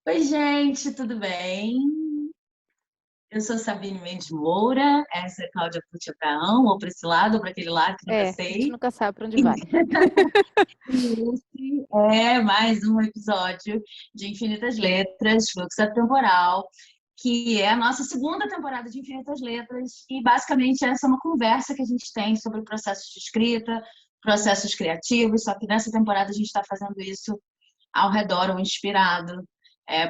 Oi, gente, tudo bem? Eu sou Sabine Mendes Moura, essa é Cláudia Pucci Abraão, ou para esse lado, ou para aquele lado, que nunca A gente sei. nunca sabe para onde vai. E esse é mais um episódio de Infinitas Letras, Fluxo Temporal, que é a nossa segunda temporada de Infinitas Letras, e basicamente essa é uma conversa que a gente tem sobre processos de escrita, processos criativos, só que nessa temporada a gente está fazendo isso ao redor ou inspirado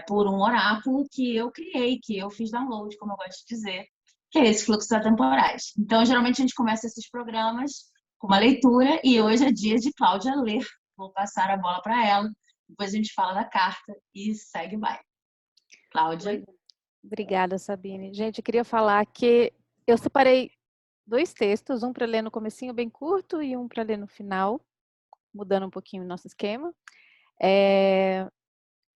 por um oráculo que eu criei, que eu fiz download, como eu gosto de dizer, que é esse fluxo atemporais. Então, geralmente a gente começa esses programas com uma leitura e hoje é dia de Cláudia ler. Vou passar a bola para ela, depois a gente fala da carta e segue vai. Cláudia. Obrigada, Sabine. Gente, eu queria falar que eu separei 2 textos, um para ler no comecinho bem curto e um para ler no final, mudando um pouquinho o nosso esquema.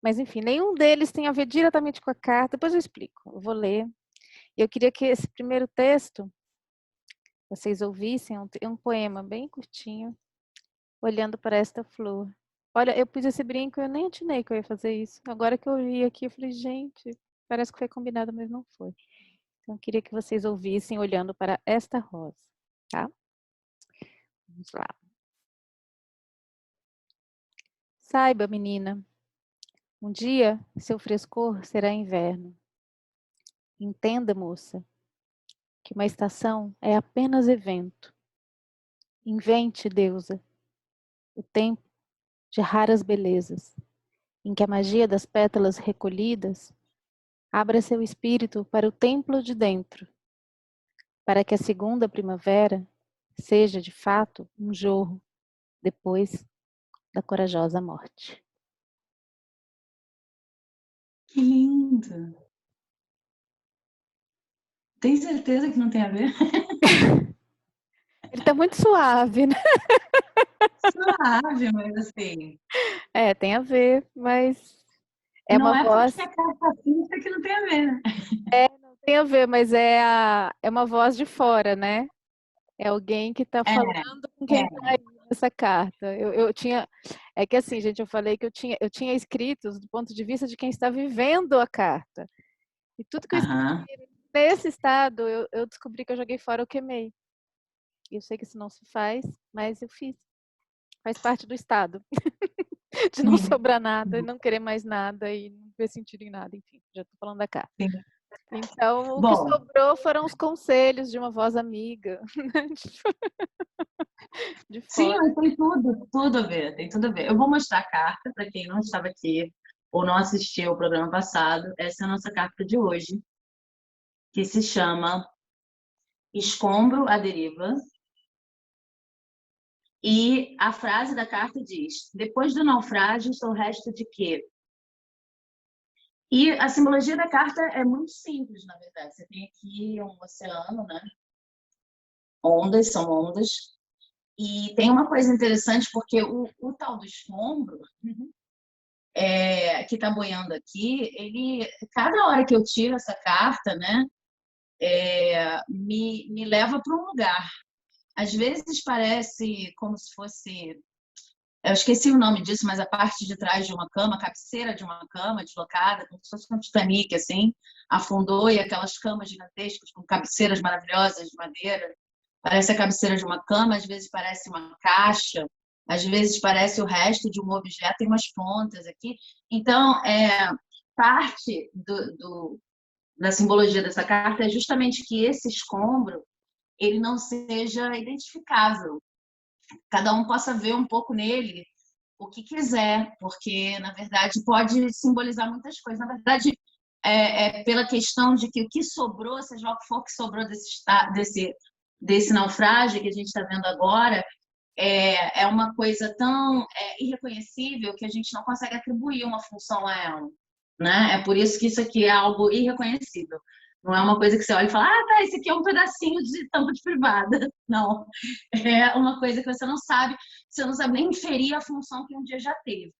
Mas enfim, nenhum deles tem a ver diretamente com a carta, depois eu explico, eu vou ler. Eu queria que esse primeiro texto, vocês ouvissem, um poema bem curtinho, olhando para esta flor. Olha, eu pus esse brinco, eu nem atinei que eu ia fazer isso. Agora que eu vi aqui, eu falei, gente, parece que foi combinado, mas não foi. Então, eu queria que vocês ouvissem olhando para esta rosa, tá? Vamos lá. Saiba, menina, um dia seu frescor será inverno. Entenda, moça, que uma estação é apenas evento. Invente, deusa, o tempo de raras belezas, em que a magia das pétalas recolhidas abra seu espírito para o templo de dentro, para que a segunda primavera seja, de fato, um jorro depois da corajosa morte. Que lindo! Tem certeza que não tem a ver? Ele está muito suave, né? Suave, mas assim. Tem a ver, mas é Não uma é porque voz. a carta pinta que não tem a ver, né? Não tem a ver, mas é uma voz de fora, né? É alguém que está É, falando com quem é. está aí nessa carta. Eu tinha. É que assim, gente, eu falei que eu tinha escritos do ponto de vista de quem está vivendo a carta. E tudo que eu escrevi Aham. nesse estado, eu descobri que eu joguei fora, eu queimei. Eu sei que isso não se faz, mas eu fiz. Faz parte do estado. De não Sim, sobrar nada e não querer mais nada e não ver sentido em nada. Enfim, já estou falando da carta. sim. Então, o que Bom, sobrou foram os conselhos de uma voz amiga. De sim, fora. mas tem tudo a ver, tem tudo a ver. Eu vou mostrar a carta para quem não estava aqui ou não assistiu o programa passado. Essa é a nossa carta de hoje, que se chama Escombro à Deriva. E a frase da carta diz: depois do naufrágio, sou resto de quê? E a simbologia da carta é muito simples, na verdade. Você tem aqui um oceano, né? Ondas, são ondas. E tem uma coisa interessante, porque o tal do escombro, que está boiando aqui, ele, cada hora que eu tiro essa carta, né, me leva para um lugar. Às vezes parece como se fosse, eu esqueci o nome disso, mas a parte de trás de uma cama, a cabeceira de uma cama deslocada, como se fosse um Titanic, assim, afundou e aquelas camas gigantescas com cabeceiras maravilhosas de madeira. Parece a cabeceira de uma cama, às vezes parece uma caixa, às vezes parece o resto de um objeto, tem umas pontas aqui. Então, parte da simbologia dessa carta é justamente que esse escombro ele não seja identificável. Cada um possa ver um pouco nele o que quiser, porque, na verdade, pode simbolizar muitas coisas. Na verdade, pela questão de que o que sobrou, seja lá o que for que sobrou desse naufrágio que a gente está vendo agora, é uma coisa tão irreconhecível que a gente não consegue atribuir uma função a ela. Né? É por isso que isso aqui é algo irreconhecível. Não é uma coisa que você olha e fala, ah, tá, esse aqui é um pedacinho de tampa de privada. Não. É uma coisa que você não sabe nem inferir a função que um dia já teve.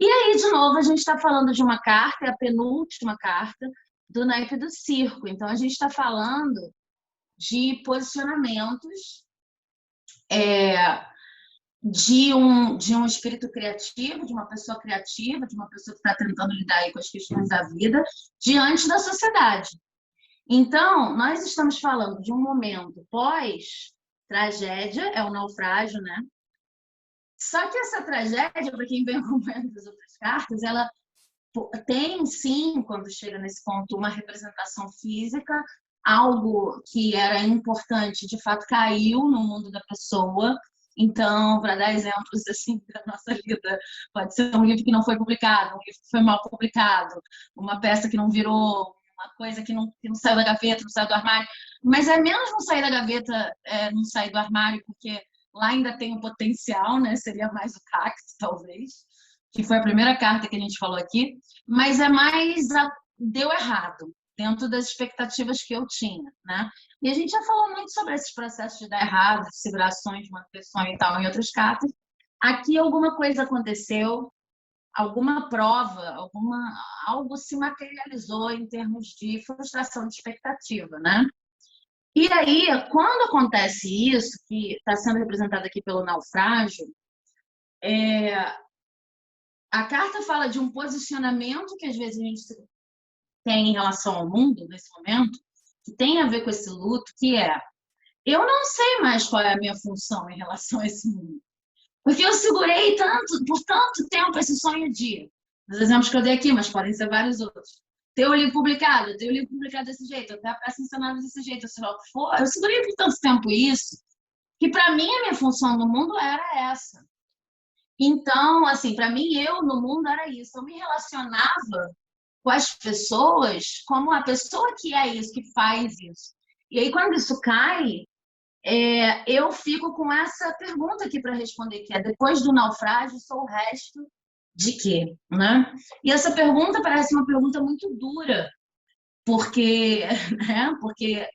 E aí, de novo, a gente está falando de uma carta, é a penúltima carta do naipe do circo. Então, a gente está falando de posicionamentos de um espírito criativo, de uma pessoa criativa, de uma pessoa que está tentando lidar aí com as questões da vida, diante da sociedade. Então, nós estamos falando de um momento pós-tragédia, é o naufrágio, né? Só que essa tragédia, para quem vem acompanhando as outras cartas, ela tem, sim, quando chega nesse ponto, uma representação física, algo que era importante, de fato, caiu no mundo da pessoa. Então, para dar exemplos assim da nossa vida, pode ser um livro que não foi publicado, um livro que foi mal publicado, uma peça que não virou, uma coisa que não saiu da gaveta, não saiu do armário. Mas é menos não sair da gaveta, não sair do armário, porque lá ainda tem o potencial, né? Seria mais o cacto, talvez, que foi a primeira carta que a gente falou aqui, mas é mais deu errado dentro das expectativas que eu tinha, né? E a gente já falou muito sobre esses processos de dar errado, de segurações, de manutenção e tal, em outras cartas. Aqui alguma coisa aconteceu, alguma prova, algo se materializou em termos de frustração de expectativa, né? E aí, quando acontece isso, que está sendo representado aqui pelo naufrágio, a carta fala de um posicionamento que às vezes a gente tem em relação ao mundo nesse momento, que tem a ver com esse luto, que é: eu não sei mais qual é a minha função em relação a esse mundo. Porque eu segurei por tanto tempo esse sonho de, os exemplos que eu dei aqui, mas podem ser vários outros. Ter o livro publicado desse jeito, ter a peça encenada desse jeito, sei lá o que for. Eu segurei por tanto tempo isso, que para mim a minha função no mundo era essa. Então, assim, para mim, eu no mundo era isso. Eu me relacionava com as pessoas como a pessoa que é isso, que faz isso. E aí, quando isso cai, eu fico com essa pergunta aqui para responder, que é: depois do naufrágio, sou o resto de quê? Né? E essa pergunta parece uma pergunta muito dura, porque, porque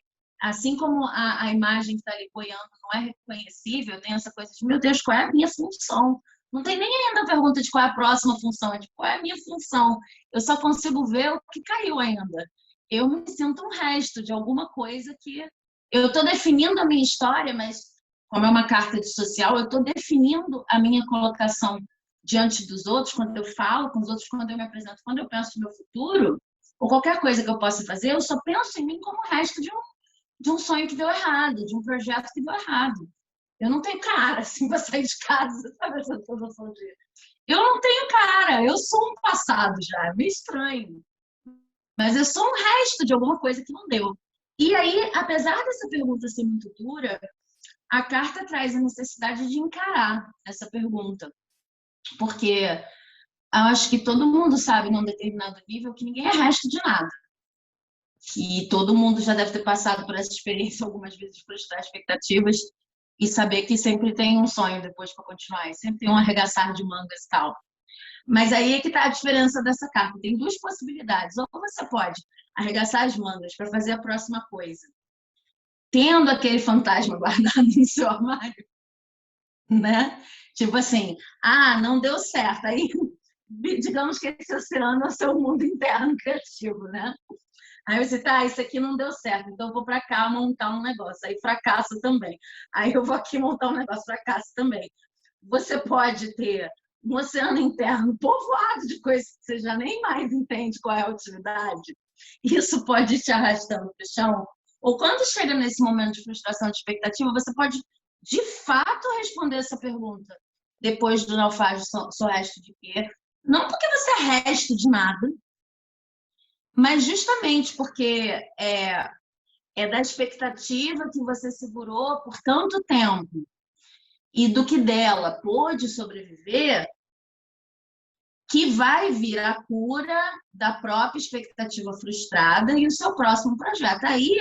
assim como a imagem que está ali boiando não é reconhecível, tem essa coisa de: meu Deus, qual é a minha função? Não tem nem ainda a pergunta de qual é a próxima função, é de qual é a minha função. Eu só consigo ver o que caiu ainda. Eu me sinto um resto de alguma coisa que eu estou definindo a minha história, mas como é uma carta de social, eu estou definindo a minha colocação diante dos outros, quando eu falo com os outros, quando eu me apresento, quando eu penso no meu futuro, ou qualquer coisa que eu possa fazer, eu só penso em mim como o resto de um sonho que deu errado, de um projeto que deu errado. Eu não tenho cara, assim, para sair de casa, sabe essa sensação de... Eu não tenho cara, eu sou um passado já, é meio estranho. Mas eu sou um resto de alguma coisa que não deu. E aí, apesar dessa pergunta ser muito dura, a carta traz a necessidade de encarar essa pergunta. Porque eu acho que todo mundo sabe, num determinado nível, que ninguém é resto de nada. Que todo mundo já deve ter passado por essa experiência algumas vezes, de frustrar expectativas e saber que sempre tem um sonho depois para continuar, e sempre tem um arregaçar de mangas e tal. Mas aí é que está a diferença dessa carta. Tem duas possibilidades. Ou você pode arregaçar as mangas para fazer a próxima coisa, tendo aquele fantasma guardado no seu armário, né? Tipo assim, não deu certo. Aí, digamos que esse oceano é o seu mundo interno criativo, né? Aí você isso aqui não deu certo, então eu vou para cá montar um negócio. Aí fracassa também. Aí eu vou aqui montar um negócio, fracassa também. Você pode ter um oceano interno povoado de coisas que você já nem mais entende qual é a utilidade. Isso pode ir te arrastando para o chão. Ou quando chega nesse momento de frustração de expectativa, você pode, de fato, responder essa pergunta. Depois do naufrágio, sou resto de quê? Não porque você é resto de nada, mas justamente porque é da expectativa que você segurou por tanto tempo e do que dela pôde sobreviver, que vai vir a cura da própria expectativa frustrada e o seu próximo projeto. Aí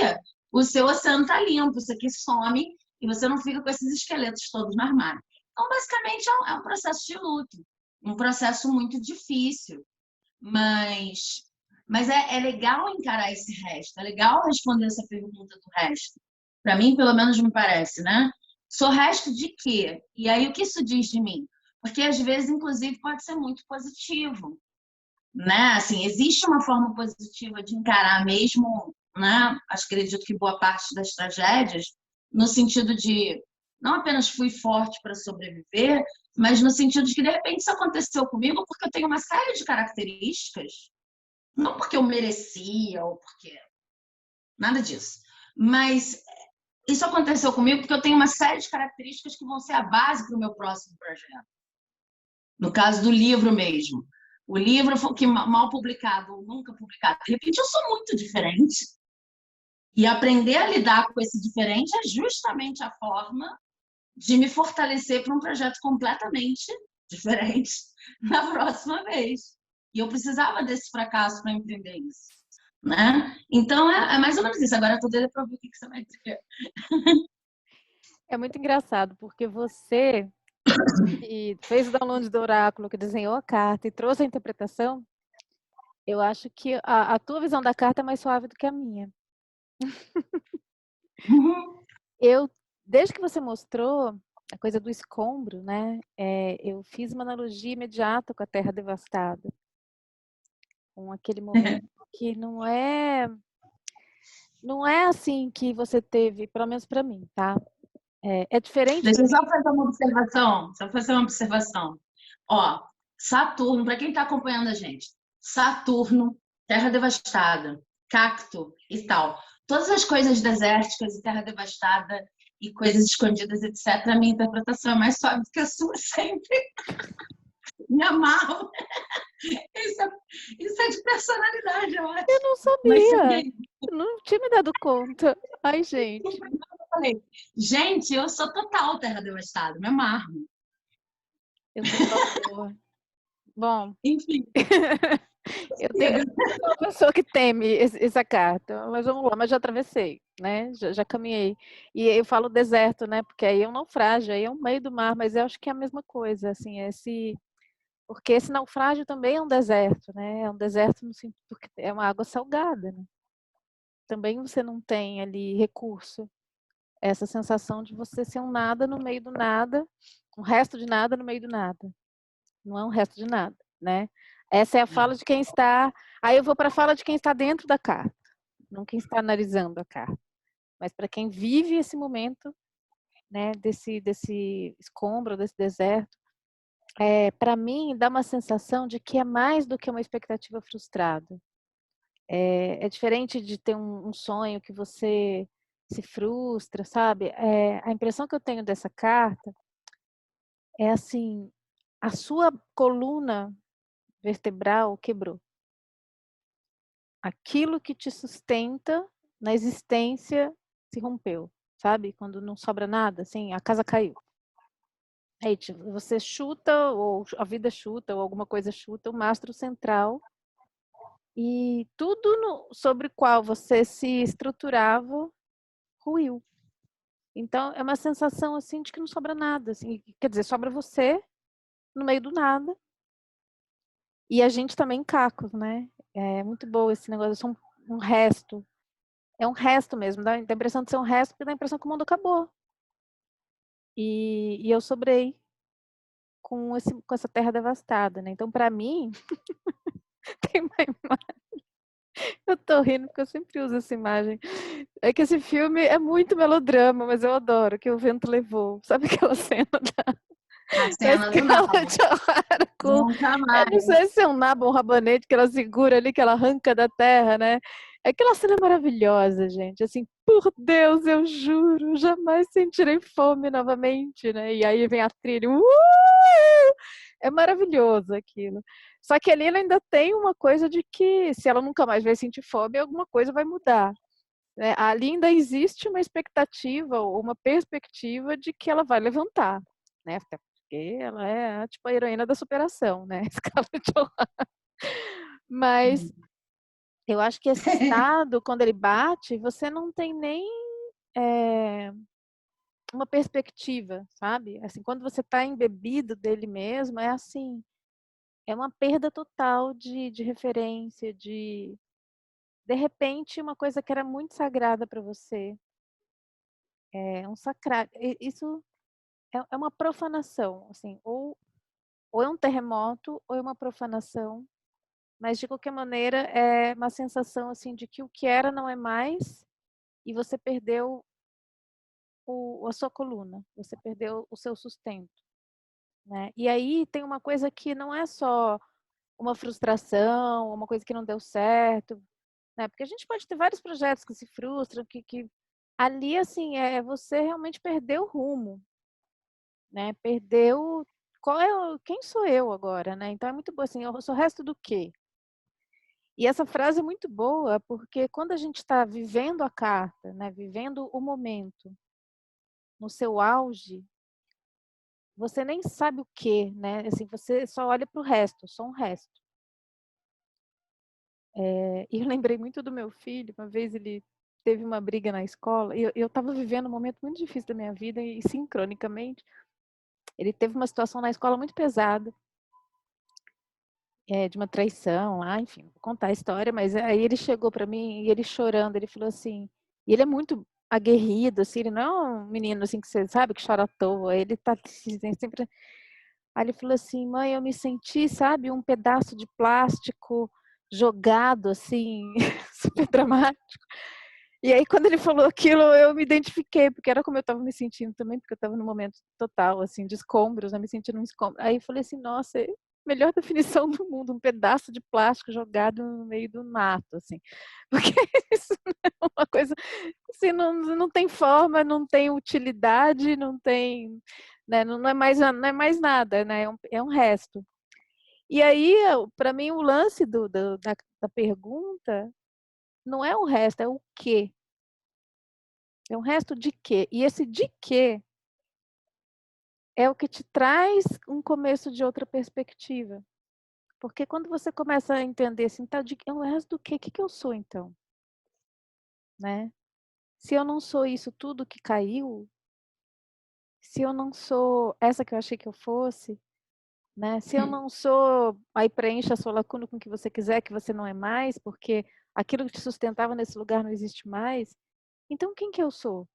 o seu oceano está limpo, isso aqui some e você não fica com esses esqueletos todos no armário. Então, basicamente, é um processo de luto, um processo muito difícil, mas é legal encarar esse resto, é legal responder essa pergunta do resto. Para mim, pelo menos me parece, né? Sou resto de quê? E aí, o que isso diz de mim? Porque, às vezes, inclusive, pode ser muito positivo, né? Assim, existe uma forma positiva de encarar mesmo, né? Acredito que boa parte das tragédias, no sentido de não apenas fui forte para sobreviver, mas no sentido de que, de repente, isso aconteceu comigo porque eu tenho uma série de características, não porque eu merecia ou porque... Nada disso. Mas isso aconteceu comigo porque eu tenho uma série de características que vão ser a base para o meu próximo projeto. No caso do livro mesmo. O livro que mal publicado ou nunca publicado. De repente, eu sou muito diferente. E aprender a lidar com esse diferente é justamente a forma de me fortalecer para um projeto completamente diferente na próxima vez. E eu precisava desse fracasso para entender isso. Né? Então, é mais ou menos isso. Agora eu estou doida para ouvir o que você vai dizer. É muito engraçado, porque você que fez o download do oráculo, que desenhou a carta e trouxe a interpretação, eu acho que a tua visão da carta é mais suave do que a minha. Uhum. Desde que você mostrou a coisa do escombro, né? Eu fiz uma analogia imediata com a terra devastada, com aquele momento que não é assim que você teve, pelo menos para mim, tá? É diferente Deixa para eu mim. só fazer uma observação. Só fazer uma observação. Ó, Saturno, para quem está acompanhando a gente, Saturno, terra devastada, cacto e tal. Todas as coisas desérticas e terra devastada e coisas escondidas, etc. A minha interpretação é mais suave do que a sua sempre. Me amarro. Isso é de personalidade, eu acho. Eu não Mas sabia, também, não tinha me dado conta. Ai, gente. eu falei, gente, eu sou total terra devastada, me amarro. Eu sou só bom, Enfim, eu sou uma pessoa que teme essa carta, mas vamos lá, mas já atravessei, né? Já caminhei. E eu falo deserto, né? Porque aí é um naufrágio, aí é o meio do mar, mas eu acho que é a mesma coisa, assim, porque esse naufrágio também é um deserto, né? É um deserto no sentido porque é uma água salgada, né? Também você não tem ali recurso, essa sensação de você ser um nada no meio do nada, um resto de nada no meio do nada. Não é um resto de nada, né? Essa é a fala de quem está. Aí eu vou para a fala de quem está dentro da carta, não quem está analisando a carta, mas para quem vive esse momento, né? Desse escombro, desse deserto. Para mim, dá uma sensação de que é mais do que uma expectativa frustrada. É diferente de ter um sonho que você se frustra, sabe? A impressão que eu tenho dessa carta é assim: a sua coluna vertebral quebrou. Aquilo que te sustenta na existência se rompeu, sabe? Quando não sobra nada, assim, a casa caiu. Aí você chuta, ou a vida chuta, ou alguma coisa chuta, o mastro central, e tudo sobre o qual você se estruturava ruiu. Então, é uma sensação assim de que não sobra nada, assim, quer dizer, sobra você no meio do nada, e a gente também cacos, né? É muito bom esse negócio, é só um resto. É um resto mesmo, dá a impressão de ser um resto, porque dá a impressão que o mundo acabou. E eu sobrei com essa terra devastada, né? Então, para mim, tem uma imagem. Eu tô rindo porque eu sempre uso essa imagem. É que esse filme é muito melodrama, mas eu adoro que o vento levou. Sabe aquela cena a da cena do Scarlett nabo. Johansson com, Nunca eu não mais. sei se é um nabo ou um rabanete que ela segura ali, que ela arranca da terra, né? Aquela cena é maravilhosa, gente. Assim, por Deus, eu juro, jamais sentirei fome novamente, né? E aí vem a trilha. É maravilhoso aquilo. Só que ali ela ainda tem uma coisa de que se ela nunca mais vai sentir fome, alguma coisa vai mudar, né? Ali ainda existe uma expectativa ou uma perspectiva de que ela vai levantar, né? Até porque ela é tipo a heroína da superação, né? Scarlett Johansson. Mas eu acho que esse estado, quando ele bate, você não tem nem uma perspectiva, sabe? Assim, quando você está embebido dele mesmo, é assim, é uma perda total de referência, de repente, uma coisa que era muito sagrada para você, é um sacrário. Isso é uma profanação, assim, ou é um terremoto, ou é uma profanação, mas de qualquer maneira é uma sensação assim de que o que era não é mais e você perdeu a sua coluna, você perdeu o seu sustento, né. E aí tem uma coisa que não é só uma frustração, uma coisa que não deu certo, né, porque a gente pode ter vários projetos que se frustram, que ali, assim, é você realmente perdeu o rumo, né, perdeu qual é o quem sou eu agora, né. Então é muito bom, assim, eu sou o resto do quê? E essa frase é muito boa, porque quando a gente está vivendo a carta, né, vivendo o momento no seu auge, você nem sabe o quê, né, assim, você só olha para o resto, só um resto. E eu lembrei muito do meu filho, uma vez ele teve uma briga na escola, e eu estava vivendo um momento muito difícil da minha vida e sincronicamente, ele teve uma situação na escola muito pesada, de uma traição lá, enfim, não vou contar a história, mas aí ele chegou para mim e ele chorando, ele falou assim, e ele é muito aguerrido, assim, ele não é um menino, assim, que você sabe que chora à toa, ele tá assim, sempre. Aí ele falou assim: "Mãe, eu me senti, sabe, um pedaço de plástico jogado, assim", super dramático. E aí quando ele falou aquilo, eu me identifiquei, porque era como eu estava me sentindo também, porque eu estava num momento total, assim, de escombros, né, me sentindo um escombro. Aí eu falei assim: "Nossa, melhor definição do mundo, um pedaço de plástico jogado no meio do mato", assim. Porque isso é uma coisa, assim, não tem forma, não tem utilidade, não tem, né, não é mais nada, né, é um resto. E aí, para mim o lance da pergunta não é o resto, é o quê. É um resto de quê? E esse de quê é o que te traz um começo de outra perspectiva. Porque quando você começa a entender assim, tá, é o resto do quê? O que que eu sou então, né? Se eu não sou isso tudo que caiu, se eu não sou essa que eu achei que eu fosse, né? Se eu não sou, aí preencha a sua lacuna com o que você quiser, que você não é mais, porque aquilo que te sustentava nesse lugar não existe mais. Então quem que eu sou?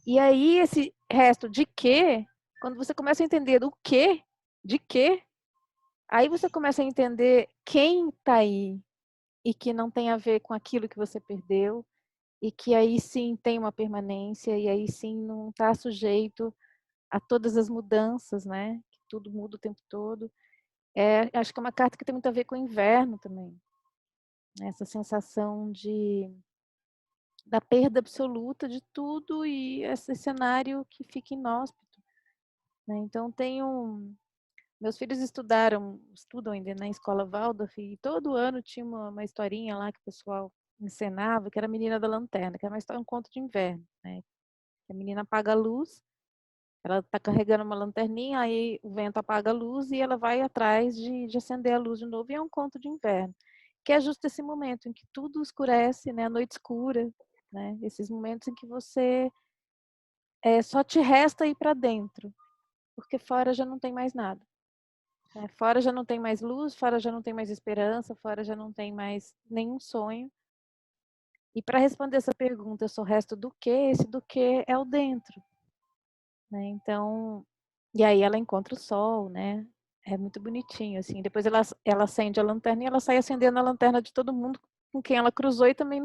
E aí esse resto de quê, quando você começa a entender o quê, de quê, aí você começa a entender quem está aí e que não tem a ver com aquilo que você perdeu e que aí sim tem uma permanência e aí sim não está sujeito a todas as mudanças, né? Que tudo muda o tempo todo. Acho que é uma carta que tem muito a ver com o inverno também, né? Essa sensação da perda absoluta de tudo e esse cenário que fica inóspito, né? Então meus filhos estudam ainda na escola Waldorf e todo ano tinha uma historinha lá que o pessoal encenava, que era a menina da lanterna, que era um conto de inverno, né? A menina apaga a luz, ela está carregando uma lanterninha, aí o vento apaga a luz e ela vai atrás de acender a luz de novo, e é um conto de inverno, que é justo esse momento em que tudo escurece, né? A noite escura, né? Esses momentos em que você só te resta ir para dentro, porque fora já não tem mais nada. Fora já não tem mais luz, fora já não tem mais esperança, fora já não tem mais nenhum sonho. E para responder essa pergunta, eu sou o resto do quê? Esse do quê é o dentro, né? Então, e aí ela encontra o sol, né? É muito bonitinho, assim. Depois ela acende a lanterna e ela sai acendendo a lanterna de todo mundo com quem ela cruzou e também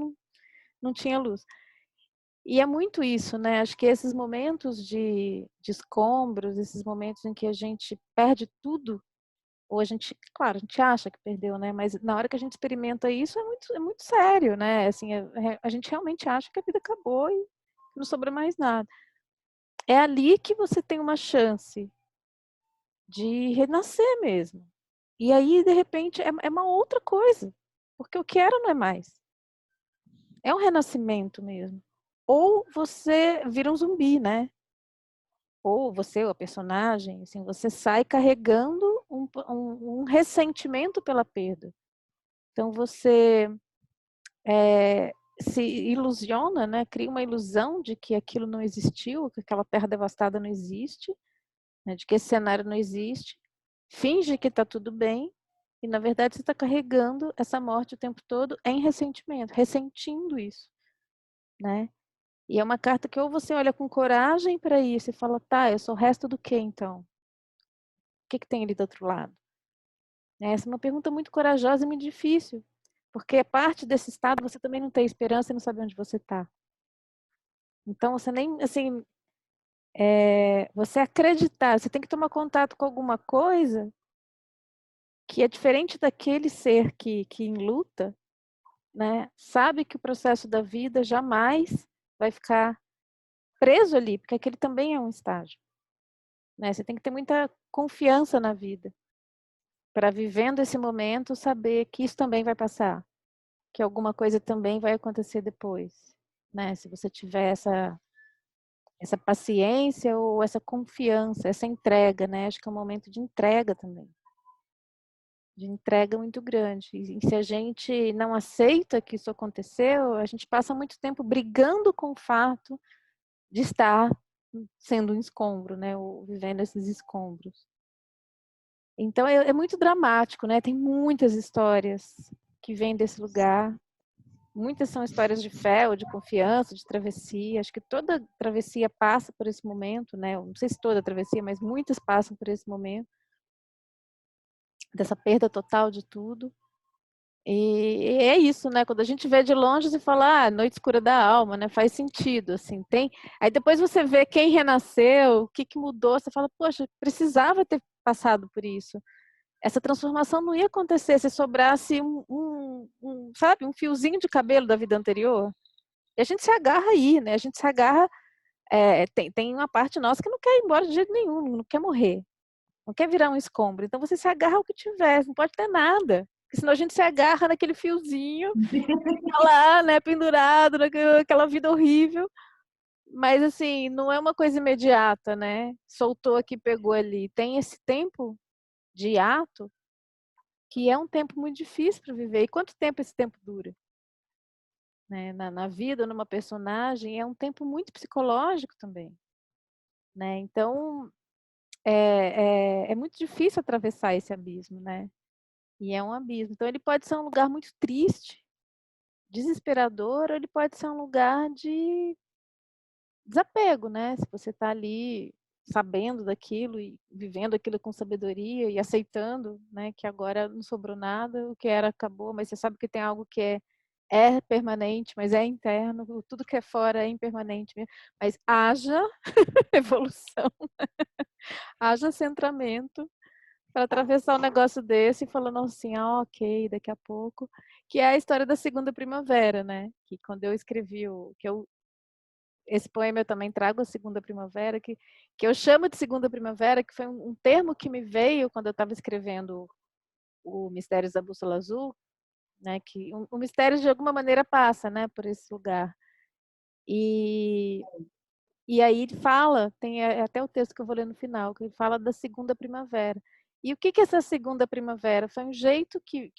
não tinha luz. E é muito isso, né? Acho que esses momentos de escombros, esses momentos em que a gente perde tudo, ou a gente, claro, a gente acha que perdeu, né, mas na hora que a gente experimenta isso é muito sério, né, assim, a gente realmente acha que a vida acabou e não sobrou mais nada. É ali que você tem uma chance de renascer mesmo. E aí, de repente, é uma outra coisa, porque o que era não é mais. É um renascimento mesmo. Ou você vira um zumbi, né, ou você, ou a personagem, assim, você sai carregando um ressentimento pela perda. Então você se ilusiona, né, cria uma ilusão de que aquilo não existiu, que aquela terra devastada não existe, né, de que esse cenário não existe, finge que está tudo bem, e na verdade você está carregando essa morte o tempo todo em ressentimento, ressentindo isso, né? E é uma carta que ou você olha com coragem para isso e fala, tá, eu sou o resto do quê então? O que tem ali do outro lado? Essa é uma pergunta muito corajosa e muito difícil, porque parte desse estado você também não tem esperança e não sabe onde você está. Então, você nem, assim, você acreditar, você tem que tomar contato com alguma coisa que é diferente daquele ser que em luta, né, sabe que o processo da vida jamais vai ficar preso ali, porque aquele também é um estágio, né? Você tem que ter muita confiança na vida para, vivendo esse momento, saber que isso também vai passar, que alguma coisa também vai acontecer depois, né? Se você tiver essa paciência ou essa confiança, essa entrega, né? Acho que é um momento de entrega também, de entrega muito grande. E se a gente não aceita que isso aconteceu, a gente passa muito tempo brigando com o fato de estar sendo um escombro, né? Ou vivendo esses escombros. Então é muito dramático, né? Tem muitas histórias que vêm desse lugar. Muitas são histórias de fé, ou de confiança, de travessia. Acho que toda travessia passa por esse momento, né? Não sei se toda travessia, mas muitas passam por esse momento dessa perda total de tudo. E é isso, né? Quando a gente vê de longe, você fala, noite escura da alma, né? Faz sentido, assim, tem. Aí depois você vê quem renasceu, o que mudou, você fala, poxa, precisava ter passado por isso. Essa transformação não ia acontecer se sobrasse sabe, um fiozinho de cabelo da vida anterior. E a gente se agarra aí, né? A gente se agarra. Tem uma parte nossa que não quer ir embora de jeito nenhum, não quer morrer, não quer virar um escombro. Então você se agarra ao que tiver, não pode ter nada. Porque senão a gente se agarra naquele fiozinho, fica lá, né, pendurado naquela vida horrível. Mas assim, não é uma coisa imediata, né? Soltou aqui, pegou ali. Tem esse tempo de ato que é um tempo muito difícil para viver. E quanto tempo esse tempo dura? Né? Na vida, numa personagem, é um tempo muito psicológico também. Né? Então, é muito difícil atravessar esse abismo, né? E é um abismo. Então, ele pode ser um lugar muito triste, desesperador, ou ele pode ser um lugar de desapego, né? Se você está ali sabendo daquilo e vivendo aquilo com sabedoria e aceitando, né, que agora não sobrou nada, o que era acabou, mas você sabe que tem algo que é permanente, mas é interno, tudo que é fora é impermanente mesmo. Mas haja evolução, haja centramento para atravessar um negócio desse e falando assim, ok, daqui a pouco, que é a história da segunda primavera, né? Que quando eu escrevi esse poema eu também trago a segunda primavera, que eu chamo de segunda primavera, que foi um termo que me veio quando eu estava escrevendo o Mistérios da Bússola Azul, né? Que o mistério de alguma maneira passa, né, por esse lugar. E aí ele fala, tem até o texto que eu vou ler no final, que ele fala da segunda primavera. E o que é essa segunda primavera? Foi um jeito que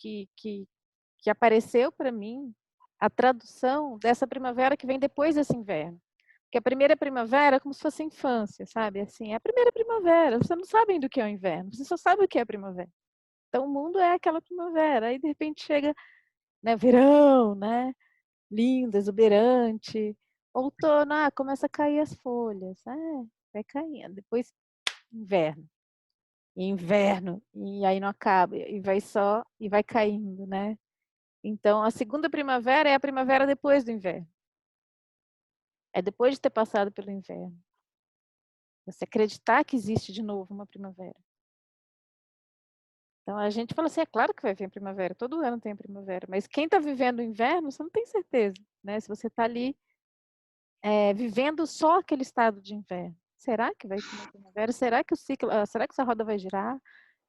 apareceu para mim a tradução dessa primavera que vem depois desse inverno. Porque a primeira primavera é como se fosse a infância, sabe? Assim, é a primeira primavera. Você não sabe ainda o que é o inverno, você só sabe o que é a primavera. Então o mundo é aquela primavera. Aí de repente chega, né, verão, né? Lindo, exuberante. Outono, começa a cair as folhas. Vai caindo. Depois inverno. E inverno. E aí não acaba. E vai só, e vai caindo, né? Então a segunda primavera é a primavera depois do inverno. É depois de ter passado pelo inverno. Você acreditar que existe de novo uma primavera. Então a gente fala assim, é claro que vai vir a primavera, todo ano tem a primavera, mas quem está vivendo o inverno, você não tem certeza, né? Se você está ali vivendo só aquele estado de inverno, será que vai ter uma primavera? Será que o ciclo, será que essa roda vai girar?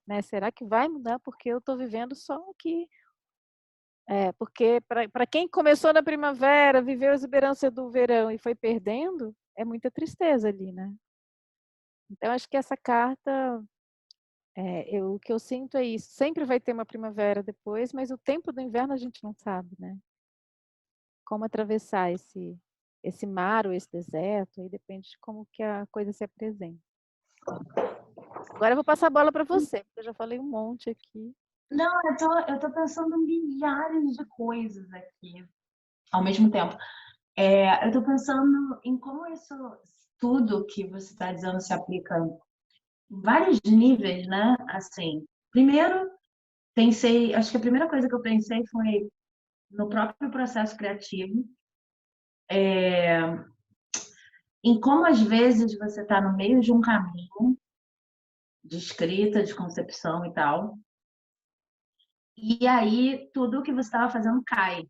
Né? Será que vai mudar porque eu estou vivendo só aqui? Porque para quem começou na primavera, viveu a exuberância do verão e foi perdendo, é muita tristeza ali, né? Então acho que essa carta o que eu sinto é isso. Sempre vai ter uma primavera depois, mas o tempo do inverno a gente não sabe, né? Como atravessar esse mar ou esse deserto, aí depende de como que a coisa se apresenta. Agora eu vou passar a bola para você, porque eu já falei um monte aqui. Não, eu tô pensando em milhares de coisas aqui ao mesmo tempo. Eu tô pensando em como isso tudo que você está dizendo se aplica em vários níveis, né? Assim, primeiro, acho que a primeira coisa que eu pensei foi no próprio processo criativo. em como às vezes você está no meio de um caminho de escrita, de concepção e tal, e aí tudo que você estava fazendo cai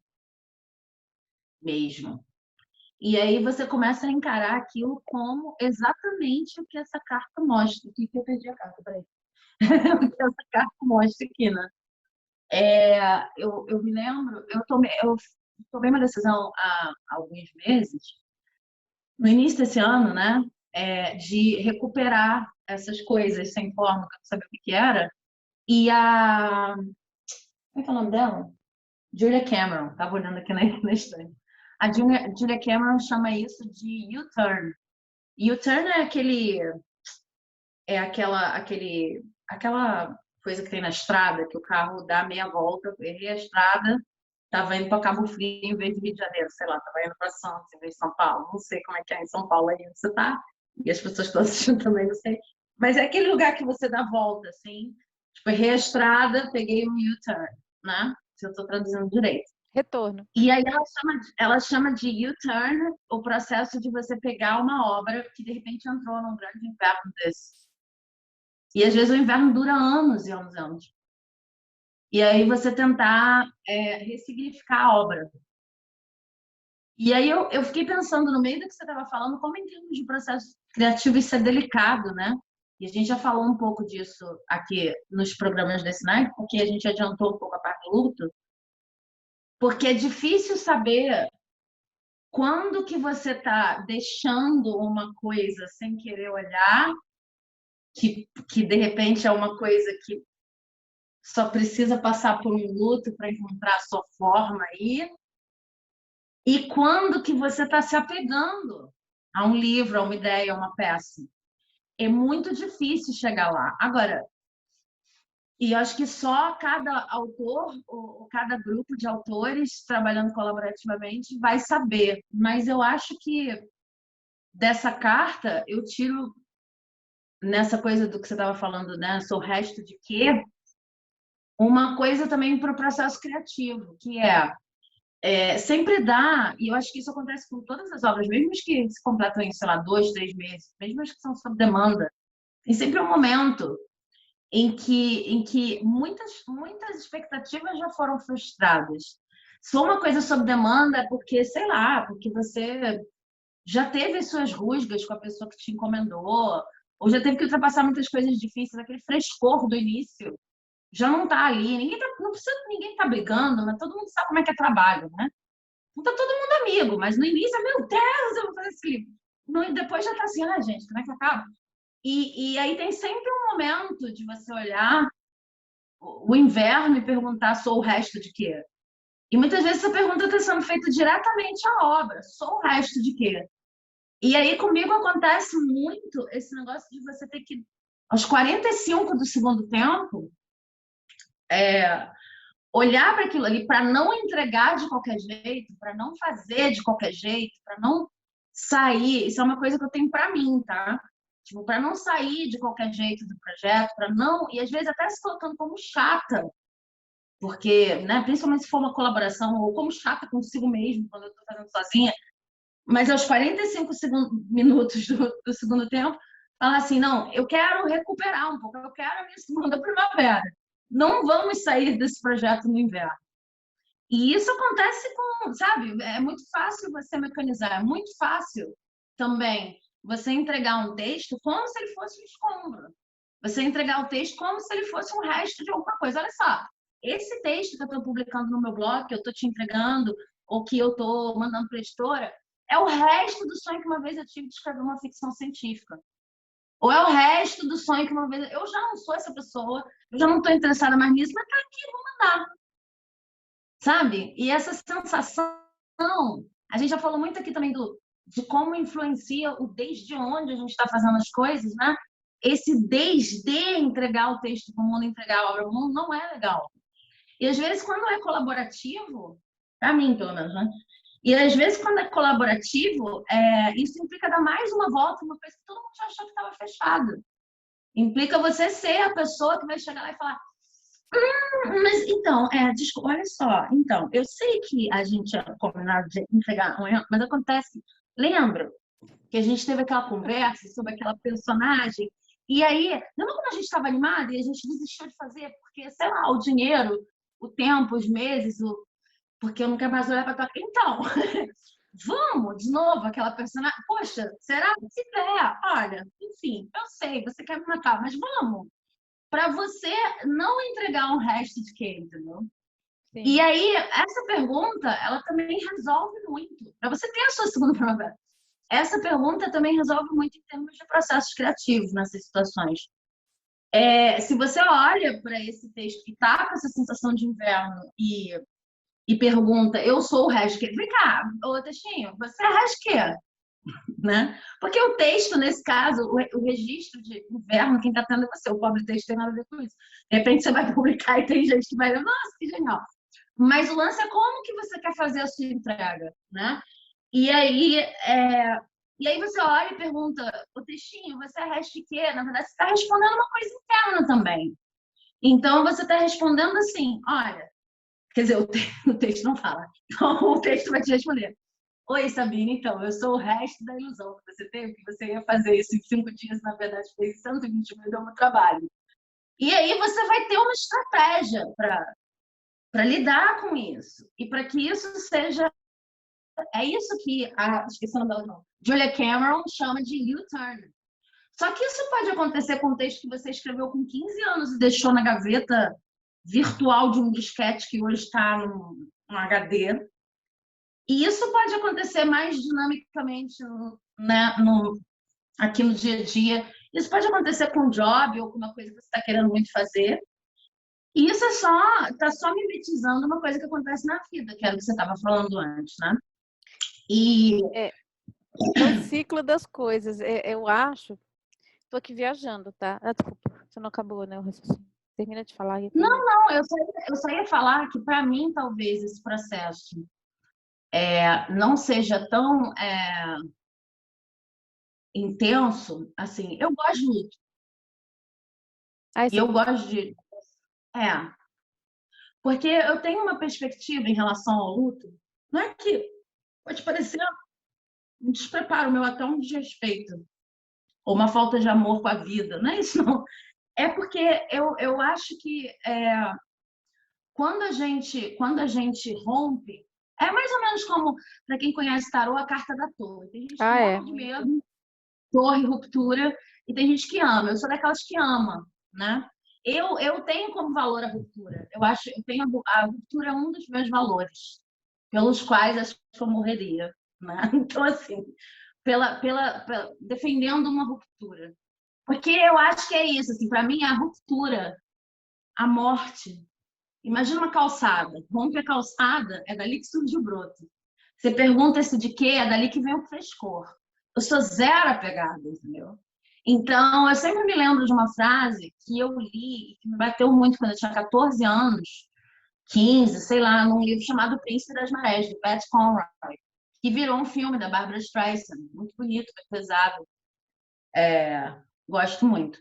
mesmo. E aí você começa a encarar aquilo como exatamente o que essa carta mostra. O que eu perdi a carta, peraí. O que essa carta mostra aqui, né? Eu me lembro, eu tomei uma decisão há alguns meses, no início desse ano, né? De recuperar essas coisas sem forma, que eu não sabia o que era. E como é que é o nome dela? Julia Cameron, estava olhando aqui na estante. A Julia Cameron chama isso de U-turn. U-turn aquela coisa que tem na estrada, que o carro dá meia volta, errei a estrada, estava indo para Cabo Frio em vez de Rio de Janeiro, sei lá, estava indo para Santos em vez de São Paulo. Não sei como é que é em São Paulo aí onde você está, e as pessoas que estão assistindo também, não sei. Mas é aquele lugar que você dá volta, assim. Tipo, errei a estrada, peguei um U-turn, né? Se eu estou traduzindo direito. Retorno. E aí ela chama de U-turn o processo de você pegar uma obra que de repente entrou num grande inverno desse. E às vezes o inverno dura anos e anos e anos. E aí você tentar ressignificar a obra. E aí eu fiquei pensando no meio do que você estava falando, como em termos de processo criativo isso é delicado, né? E a gente já falou um pouco disso aqui nos programas desse night, porque a gente adiantou um pouco a parte do luto, porque é difícil saber quando que você está deixando uma coisa sem querer olhar, que de repente é uma coisa que só precisa passar por um luto para encontrar a sua forma aí, e quando que você está se apegando a um livro, a uma ideia, a uma peça. É muito difícil chegar lá. Agora, e acho que só cada autor ou cada grupo de autores trabalhando colaborativamente vai saber. Mas eu acho que dessa carta eu tiro nessa coisa do que você estava falando, né? Sou resto de quê? Uma coisa também para o processo criativo, que sempre dá, e eu acho que isso acontece com todas as obras, mesmo as que se completam em, sei lá, 2, 3 meses, mesmo as que são sob demanda, tem sempre um momento em que muitas expectativas já foram frustradas. Se for uma coisa sob demanda, é porque, sei lá, porque você já teve as suas rusgas com a pessoa que te encomendou, ou já teve que ultrapassar muitas coisas difíceis, aquele frescor do início já não está ali, ninguém tá brigando, mas todo mundo sabe como é que é trabalho, né? Não tá todo mundo amigo, mas no início, meu Deus, eu vou fazer esse livro. Depois já tá assim, gente, como é que acaba? E aí tem sempre um momento de você olhar o inverno e perguntar, sou o resto de quê? E muitas vezes essa pergunta está sendo feita diretamente à obra, sou o resto de quê? E aí comigo acontece muito esse negócio de você ter que, aos 45 do segundo tempo, olhar para aquilo ali, para não entregar de qualquer jeito, para não fazer de qualquer jeito, para não sair. Isso é uma coisa que eu tenho para mim, tá? Tipo, para não sair de qualquer jeito do projeto, para não. E às vezes até se colocando como chata, porque, né, principalmente se for uma colaboração, ou como chata consigo mesmo, quando eu estou fazendo sozinha, mas aos 45 minutos do segundo tempo, falar assim: não, eu quero recuperar um pouco, eu quero a minha segunda primavera. Não vamos sair desse projeto no inverno. E isso acontece com, sabe, é muito fácil você mecanizar, é muito fácil também você entregar um texto como se ele fosse um escombro. Você entregar o texto como se ele fosse um resto de alguma coisa. Olha só, esse texto que eu estou publicando no meu blog, que eu estou te entregando, ou que eu estou mandando para a editora, é o resto do sonho que uma vez eu tive de escrever uma ficção científica. Ou é o resto do sonho que uma vez... Eu já não sou essa pessoa, eu já não estou interessada mais nisso, mas tá aqui, vou mandar. Sabe? E essa sensação, a gente já falou muito aqui também de como influencia o desde onde a gente está fazendo as coisas, né? Esse desde entregar o texto para o mundo, entregar a obra para o mundo, não é legal. E às vezes, quando é colaborativo, para mim, pelo menos, né? E às vezes, quando é colaborativo, isso implica dar mais uma volta, uma coisa que todo mundo já achou que estava fechado. Implica você ser a pessoa que vai chegar lá e falar: mas então, desculpa, olha só, então, eu sei que a gente tinha combinado de entregar amanhã, mas acontece, lembra? que a gente teve aquela conversa sobre aquela personagem. E aí, lembra quando a gente estava animada e a gente desistiu de fazer? Porque, sei lá, o dinheiro, o tempo, os meses, porque eu não quero mais olhar para tua cara. Então, vamos de novo, aquela personagem. Poxa, será? Se der, olha, enfim, eu sei, você quer me matar, mas vamos. Para você não entregar um resto de quê, entendeu? Sim. E aí, essa pergunta, ela também resolve muito. Para você ter a sua segunda primavera. Essa pergunta também resolve muito em termos de processos criativos nessas situações. Se você olha para esse texto que está com essa sensação de inverno e pergunta, eu sou o Resquer, vem cá, ô Textinho, você é Resquer, né? Porque o texto, nesse caso, o registro de inverno, quem está tendo é você, o pobre texto tem nada a ver com isso. De repente você vai publicar e tem gente que vai, nossa, que genial. Mas o lance é como que você quer fazer a sua entrega, né? E aí você olha e pergunta, o textinho, você é Resquer? Na verdade, você está respondendo uma coisa interna também. Então, você está respondendo assim, olha, quer dizer, o texto não fala. Então, o texto vai te responder. Oi, Sabine, então, eu sou o resto da ilusão que você teve, que você ia fazer isso em 5 dias, na verdade, fez 120 mil, deu um trabalho. E aí você vai ter uma estratégia para lidar com isso. E para que isso seja... É isso que esqueci o nome dela, não. Julia Cameron chama de U-turn. Só que isso pode acontecer com um texto que você escreveu com 15 anos e deixou na gaveta virtual de um disquete que hoje está no HD. E isso pode acontecer mais dinamicamente, né, aqui no dia a dia. Isso pode acontecer com um job ou com uma coisa que você está querendo muito fazer. E isso está só mimetizando uma coisa que acontece na vida, que era o que você estava falando antes, né? É o ciclo das coisas. Eu acho... Estou aqui viajando, tá? Desculpa, você não acabou, né, o raciocínio. Termina de falar. Não, eu só ia falar que, para mim, talvez esse processo não seja tão intenso, assim, eu gosto de luto. E eu gosto de... porque eu tenho uma perspectiva em relação ao luto, não é que pode parecer um despreparo meu, até um desrespeito, ou uma falta de amor com a vida, não é isso, não. É porque eu acho que quando a gente rompe, é mais ou menos como, para quem conhece tarô, a carta da torre. Tem gente que morre de medo, torre, ruptura, e tem gente que ama. Eu sou daquelas que ama, né? Eu tenho como valor a ruptura. Eu tenho a ruptura é um dos meus valores, pelos quais acho que eu morreria, né? Então, assim, defendendo uma ruptura. Porque eu acho que é isso, assim, para mim, a ruptura, a morte. Imagina uma calçada. Rompe a calçada, é dali que surge o broto. Você pergunta isso de quê? É dali que vem o frescor. Eu sou zero apegada, entendeu? Então, eu sempre me lembro de uma frase que eu li, que me bateu muito quando eu tinha 14 anos, 15, sei lá, num livro chamado O Príncipe das Marés, de Pat Conroy, que virou um filme da Barbra Streisand, muito bonito, muito pesado. Gosto muito.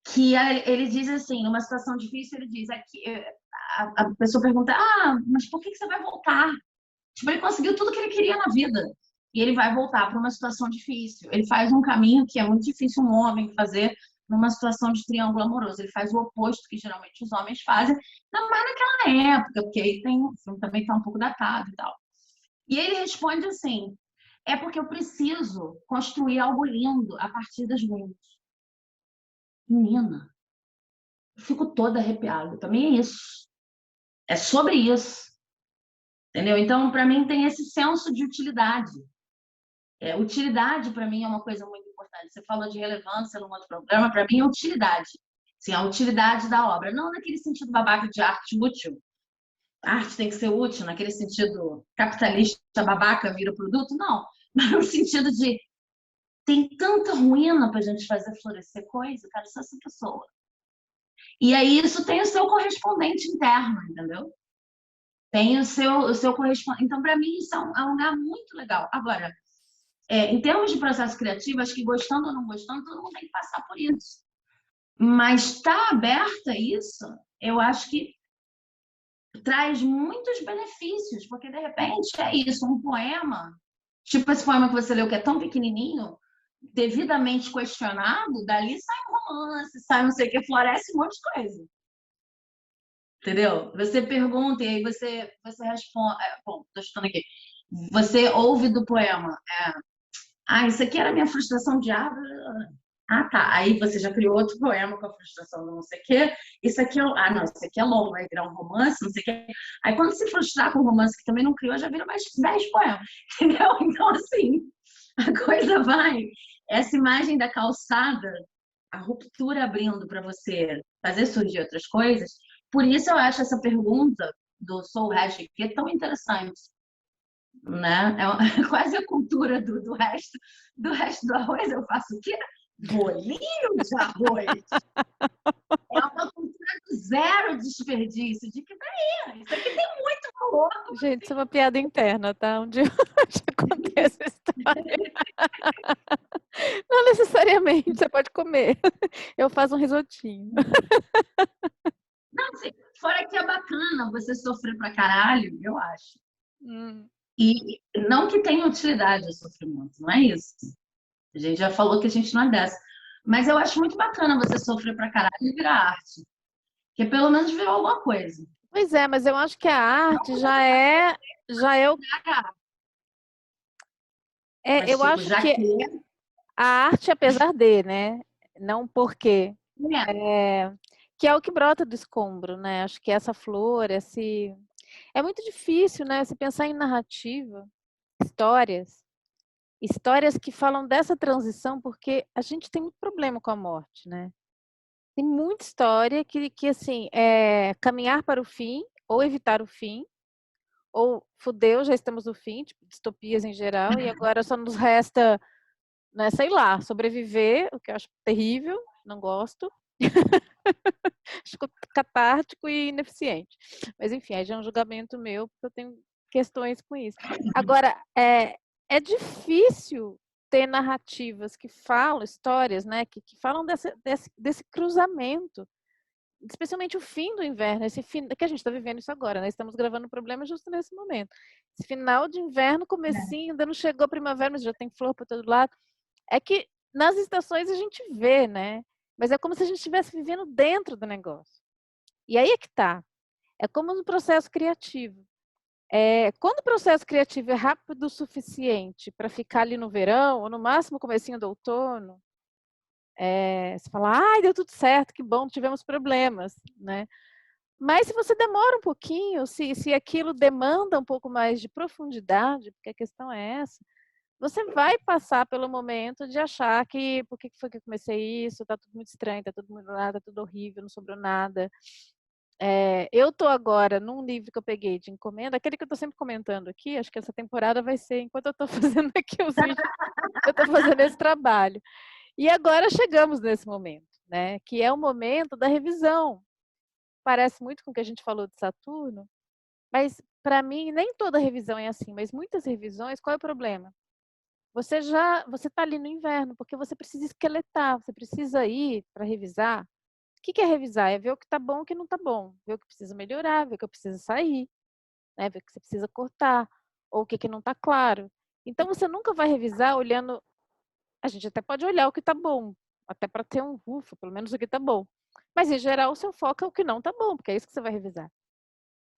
Que ele diz assim, numa situação difícil, ele diz aqui, a pessoa pergunta, mas por que você vai voltar? Tipo, ele conseguiu tudo que ele queria na vida e ele vai voltar para uma situação difícil. Ele faz um caminho que é muito difícil um homem fazer numa situação de triângulo amoroso. Ele faz o oposto que geralmente os homens fazem, ainda mais naquela época, porque aí o filme também está um pouco datado e tal. E ele responde assim, é porque eu preciso construir algo lindo a partir das ruínas. Menina, eu fico toda arrepiada. Também é isso. É sobre isso. Entendeu? Então, para mim, tem esse senso de utilidade. Utilidade, para mim, é uma coisa muito importante. Você falou de relevância num outro programa, para mim é utilidade. Sim, a utilidade da obra. Não naquele sentido babaca de arte útil. A arte tem que ser útil, naquele sentido capitalista babaca vira produto. Não. Mas no sentido de tem tanta ruína para a gente fazer florescer coisa, cara, só essa pessoa. E aí isso tem o seu correspondente interno, entendeu? Tem o seu correspondente. Então, para mim, isso é um lugar muito legal. Agora, em termos de processo criativo, acho que gostando ou não gostando, todo mundo tem que passar por isso. Mas estar aberta a isso, eu acho que traz muitos benefícios, porque, de repente, é isso, um poema Tipo esse poema que você leu, que é tão pequenininho, devidamente questionado, dali sai um romance, sai não sei o que, floresce um monte de coisa. Entendeu? Você pergunta e aí você responde. Bom, estou chutando aqui. Você ouve do poema. Isso aqui era minha frustração de Ah, tá. Aí você já criou outro poema com a frustração do não sei o quê. Isso aqui é. Não, isso aqui é longo, vai virar um romance, não sei o quê. Aí quando se frustrar com um romance que também não criou, já vira mais 10 poemas. Entendeu? Então, assim, a coisa vai. Essa imagem da calçada, a ruptura abrindo para você fazer surgir outras coisas. Por isso eu acho essa pergunta do Soul Hash aqui tão interessante, né? É quase a cultura do resto do arroz. Eu faço o quê? Bolinho de arroz. É uma cultura do zero desperdício. De que daí? Isso aqui tem muito valor. Gente, isso é uma piada interna, tá? Um dia eu já contei essa história. Não necessariamente, você pode comer. Eu faço um risotinho. Não, fora que é bacana você sofrer pra caralho, eu acho. E não que tenha utilidade o sofrimento, não é isso. A gente já falou que a gente não é dessa. Mas eu acho muito bacana você sofrer pra caralho e virar arte. Que pelo menos virou alguma coisa. Pois é, mas eu acho que a arte já é o. Mas, Eu tipo, acho já que que a arte, apesar de, né? Não porque. Que é o que brota do escombro, né? Acho que essa flor, esse. É muito difícil, né? Se pensar em narrativa, histórias que falam dessa transição, porque a gente tem muito problema com a morte, né? Tem muita história que assim, caminhar para o fim, ou evitar o fim, ou fudeu, já estamos no fim, tipo, distopias em geral, e agora só nos resta, né, sei lá, sobreviver, o que eu acho terrível, não gosto. Acho catártico e ineficiente. Mas enfim, aí já é um julgamento meu, porque eu tenho questões com isso. Agora, é difícil ter narrativas que falam, histórias, né, que falam desse cruzamento, especialmente o fim do inverno, esse fim que a gente está vivendo isso agora, né? Estamos gravando o problema justo nesse momento. Esse final de inverno, comecinho, ainda não chegou a primavera, mas já tem flor para todo lado. É que nas estações a gente vê, né? Mas é como se a gente estivesse vivendo dentro do negócio. E aí é que tá. É como no processo criativo. Quando o processo criativo é rápido o suficiente para ficar ali no verão, ou no máximo comecinho do outono, você fala, ai, deu tudo certo, que bom, tivemos problemas, né? Mas se você demora um pouquinho, se aquilo demanda um pouco mais de profundidade, porque a questão é essa, você vai passar pelo momento de achar que, por que foi que eu comecei isso, tá tudo muito estranho, tá tudo muito nada, tá tudo horrível, não sobrou nada. Eu estou agora num livro que eu peguei de encomenda, aquele que eu estou sempre comentando aqui, acho que essa temporada vai ser enquanto eu estou fazendo aqui os vídeos, eu estou fazendo esse trabalho. E agora chegamos nesse momento, né? Que é o momento da revisão. Parece muito com o que a gente falou de Saturno, mas para mim nem toda revisão é assim, mas muitas revisões, qual é o problema? Você está ali no inverno, porque você precisa esqueletar, você precisa ir para revisar. O que é revisar? É ver o que está bom e o que não está bom, ver o que precisa melhorar, ver o que precisa sair, né? Ver o que você precisa cortar, ou o que não está claro. Então você nunca vai revisar olhando. A gente até pode olhar o que está bom, até para ter um ufa, pelo menos o que está bom. Mas em geral o seu foco é o que não está bom, porque é isso que você vai revisar.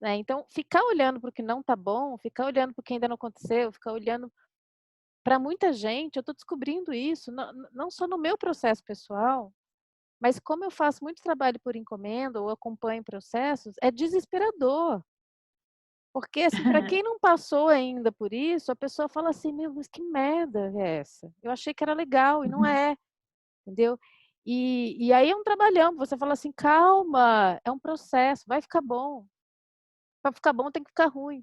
Né? Então, ficar olhando para o que não está bom, ficar olhando para o que ainda não aconteceu, ficar olhando para muita gente, eu estou descobrindo isso, não só no meu processo pessoal, mas como eu faço muito trabalho por encomenda ou acompanho processos, é desesperador. Porque, assim, para quem não passou ainda por isso, a pessoa fala assim, meu, mas que merda é essa? Eu achei que era legal e não é, entendeu? E aí é um trabalhão, você fala assim, calma, é um processo, vai ficar bom. Para ficar bom tem que ficar ruim.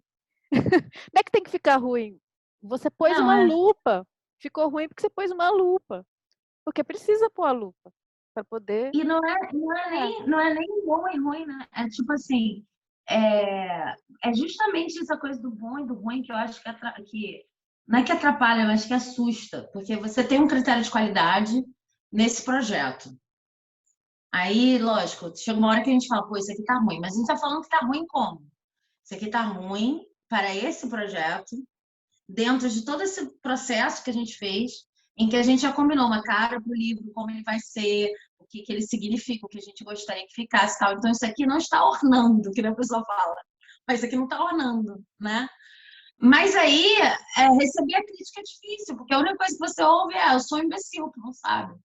Não é que tem que ficar ruim. Você pôs não, uma lupa. Ficou ruim porque você pôs uma lupa. Porque precisa pôr a lupa para poder. e não é nem bom e ruim, né? É tipo assim, é justamente essa coisa do bom e do ruim que eu acho que não é que atrapalha, mas que assusta, porque você tem um critério de qualidade nesse projeto. Aí, lógico, chega uma hora que a gente fala, pô, isso aqui tá ruim, mas a gente tá falando que tá ruim como? Isso aqui tá ruim para esse projeto, dentro de todo esse processo que a gente fez, em que a gente já combinou uma cara para o livro, como ele vai ser, o que, que ele significa, o que a gente gostaria que ficasse tal. Então, isso aqui não está ornando, que a pessoa fala, mas isso aqui não está ornando, né? Mas aí, receber a crítica é difícil, porque a única coisa que você ouve é: eu sou um imbecil, que não sabe.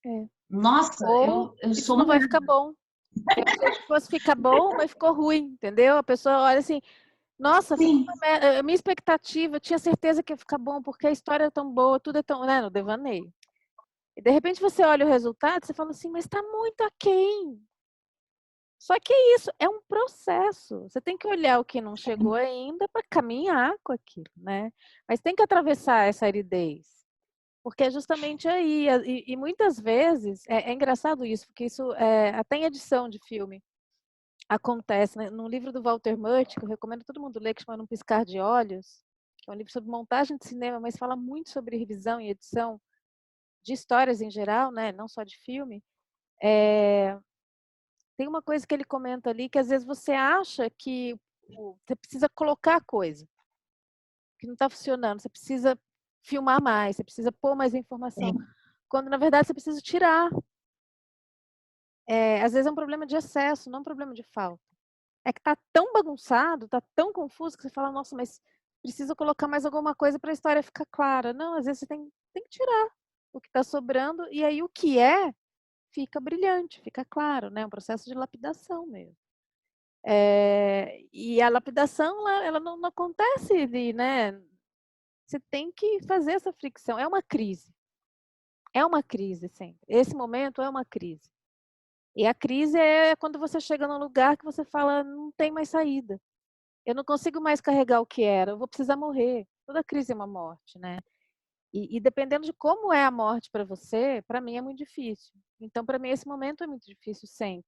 É. Nossa, Ou eu isso sou não uma vai mulher. ficar bom. Eu achei que fosse ficar bom, mas ficou ruim, entendeu? A pessoa olha assim, nossa, ficou Sim, a minha expectativa, eu tinha certeza que ia ficar bom, porque a história é tão boa, tudo é tão, né, no devaneio. E de repente você olha o resultado, você fala assim, mas está muito aquém. Só que é isso, é um processo. Você tem que olhar o que não chegou ainda para caminhar com aquilo, né? Mas tem que atravessar essa aridez. Porque é justamente aí, e muitas vezes, é engraçado isso, porque isso até em edição de filme acontece, né? No livro do Walter Murch, que eu recomendo todo mundo ler, que chama Num Piscar de Olhos, que é um livro sobre montagem de cinema, mas fala muito sobre revisão e edição de histórias em geral, né? Não só de filme. Tem uma coisa que ele comenta ali, que às vezes você acha que você precisa colocar coisa, que não está funcionando, você precisa filmar mais, você precisa pôr mais informação, quando na verdade você precisa tirar. Às vezes é um problema de excesso, não um problema de falta. É que está tão bagunçado, está tão confuso, que você fala, nossa, mas precisa colocar mais alguma coisa para a história ficar clara. Não, às vezes você tem que tirar o que está sobrando, e aí o que fica brilhante, fica claro, né? É um processo de lapidação mesmo. E a lapidação, ela não acontece ali, né? Você tem que fazer essa fricção. É uma crise. É uma crise sempre. Esse momento é uma crise. E a crise é quando você chega num lugar que você fala, não tem mais saída. Eu não consigo mais carregar o que era, eu vou precisar morrer. Toda crise é uma morte, né? E dependendo de como é a morte para você, para mim é muito difícil. Então, para mim, esse momento é muito difícil sempre.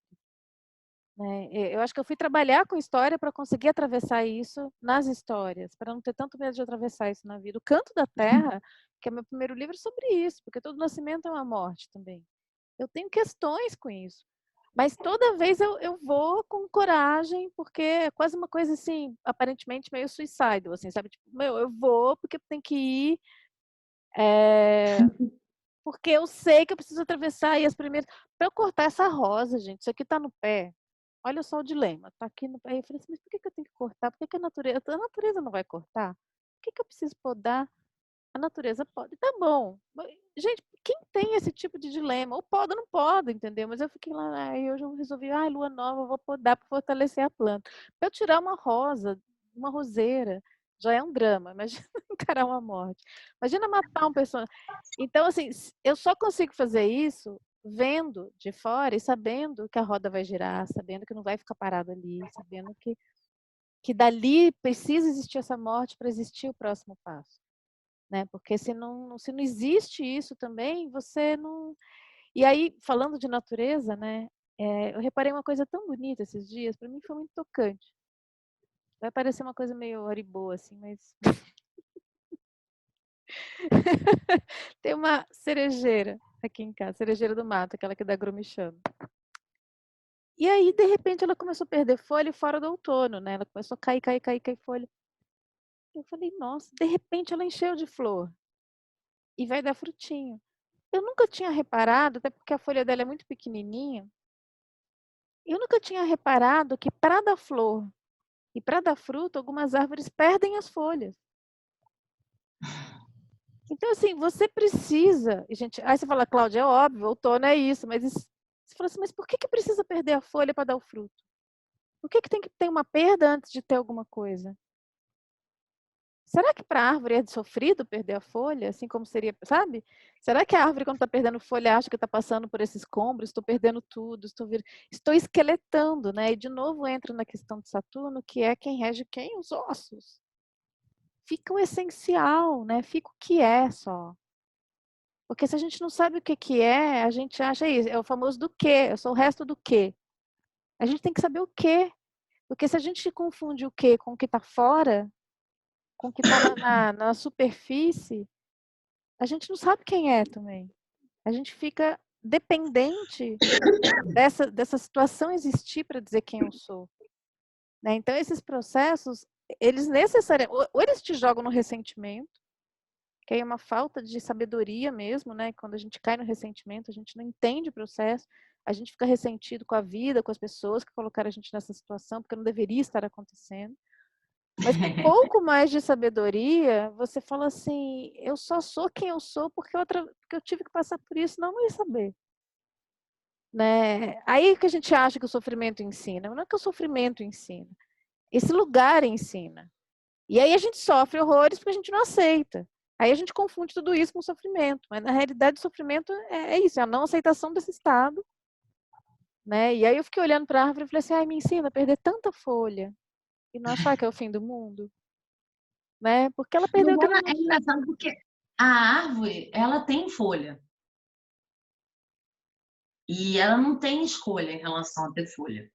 Né? Eu acho que eu fui trabalhar com história para conseguir atravessar isso nas histórias, para não ter tanto medo de atravessar isso na vida. O Canto da Terra, que é meu primeiro livro, é sobre isso, porque todo nascimento é uma morte também. Eu tenho questões com isso. Mas toda vez eu vou com coragem, porque é quase uma coisa assim, aparentemente meio suicidal, assim, sabe? Tipo, meu, eu vou porque tem que ir, porque eu sei que eu preciso atravessar aí as primeiras. Para eu cortar essa rosa, gente, isso aqui tá no pé. Olha só o dilema, tá aqui no pé. Eu falei assim, mas por que eu tenho que cortar? Por que a natureza não vai cortar? Por que eu preciso podar? A natureza pode. Tá bom. Gente, quem tem esse tipo de dilema? Ou pode ou não pode, entendeu? Mas eu fiquei lá, aí hoje eu resolvi, lua nova, eu vou podar para fortalecer a planta. Para eu tirar uma rosa, uma roseira, já é um drama. Imagina encarar uma morte. Imagina matar um personagem. Então, assim, eu só consigo fazer isso vendo de fora e sabendo que a roda vai girar, sabendo que não vai ficar parado ali, sabendo que dali precisa existir essa morte para existir o próximo passo. Né? Porque se não existe isso também, você não. E aí, falando de natureza, né? Eu reparei uma coisa tão bonita esses dias, para mim foi muito tocante. Vai parecer uma coisa meio oribô, assim, mas. Tem uma cerejeira aqui em casa, cerejeira do mato, aquela que dá grumichão. E aí, de repente, ela começou a perder folha fora do outono, né? Ela começou a cair, cair, cair, cair folha. Eu falei, nossa, de repente ela encheu de flor e vai dar frutinho. Eu nunca tinha reparado, até porque a folha dela é muito pequenininha, eu nunca tinha reparado que para dar flor e para dar fruto, algumas árvores perdem as folhas. Então, assim, você precisa. Gente, aí você fala, Cláudia, é óbvio, outono é isso, mas você fala assim, mas por que precisa perder a folha para dar o fruto? Por que tem que ter uma perda antes de ter alguma coisa? Será que para a árvore é sofrido perder a folha, assim como seria, sabe? Será que a árvore, quando está perdendo folha, acha que está passando por esses escombros, estou perdendo tudo, estou esqueletando, né? E de novo entra na questão de Saturno, que é quem rege quem? Os ossos. Fica o essencial, né? Fica o que é só. Porque se a gente não sabe o que é, a gente acha isso, é o famoso do quê, eu sou o resto do quê. A gente tem que saber o quê. Porque se a gente confunde o quê com o que está fora, com o que está na superfície, a gente não sabe quem é também. A gente fica dependente dessa situação existir para dizer quem eu sou. Né? Então, esses processos, eles necessariamente, ou eles te jogam no ressentimento, que aí é uma falta de sabedoria mesmo, né? Quando a gente cai no ressentimento, a gente não entende o processo, a gente fica ressentido com a vida, com as pessoas que colocaram a gente nessa situação, porque não deveria estar acontecendo. Mas com um pouco mais de sabedoria, você fala assim, eu só sou quem eu sou porque eu tive que passar por isso, não ia saber. Né? Aí que a gente acha que o sofrimento ensina, não é que o sofrimento ensina, esse lugar ensina. E aí a gente sofre horrores porque a gente não aceita. Aí a gente confunde tudo isso com sofrimento, mas na realidade o sofrimento é isso, é a não aceitação desse estado. Né? E aí eu fiquei olhando para a árvore e falei assim, ai, me ensina a perder tanta folha e não achar que é o fim do mundo. Né? Porque ela perdeu aquele É monte. engraçado porque a árvore, ela tem folha. E ela não tem escolha em relação a ter folha.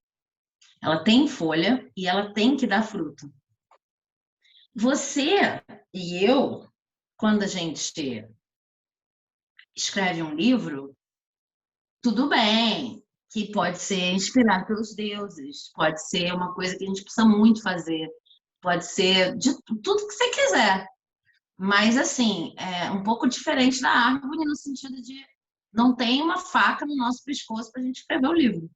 Ela tem folha e ela tem que dar fruto. Você e eu, quando a gente escreve um livro, tudo bem, que pode ser inspirado pelos deuses, pode ser uma coisa que a gente precisa muito fazer, pode ser de tudo que você quiser. Mas, assim, é um pouco diferente da árvore no sentido de não tem uma faca no nosso pescoço para a gente escrever o livro.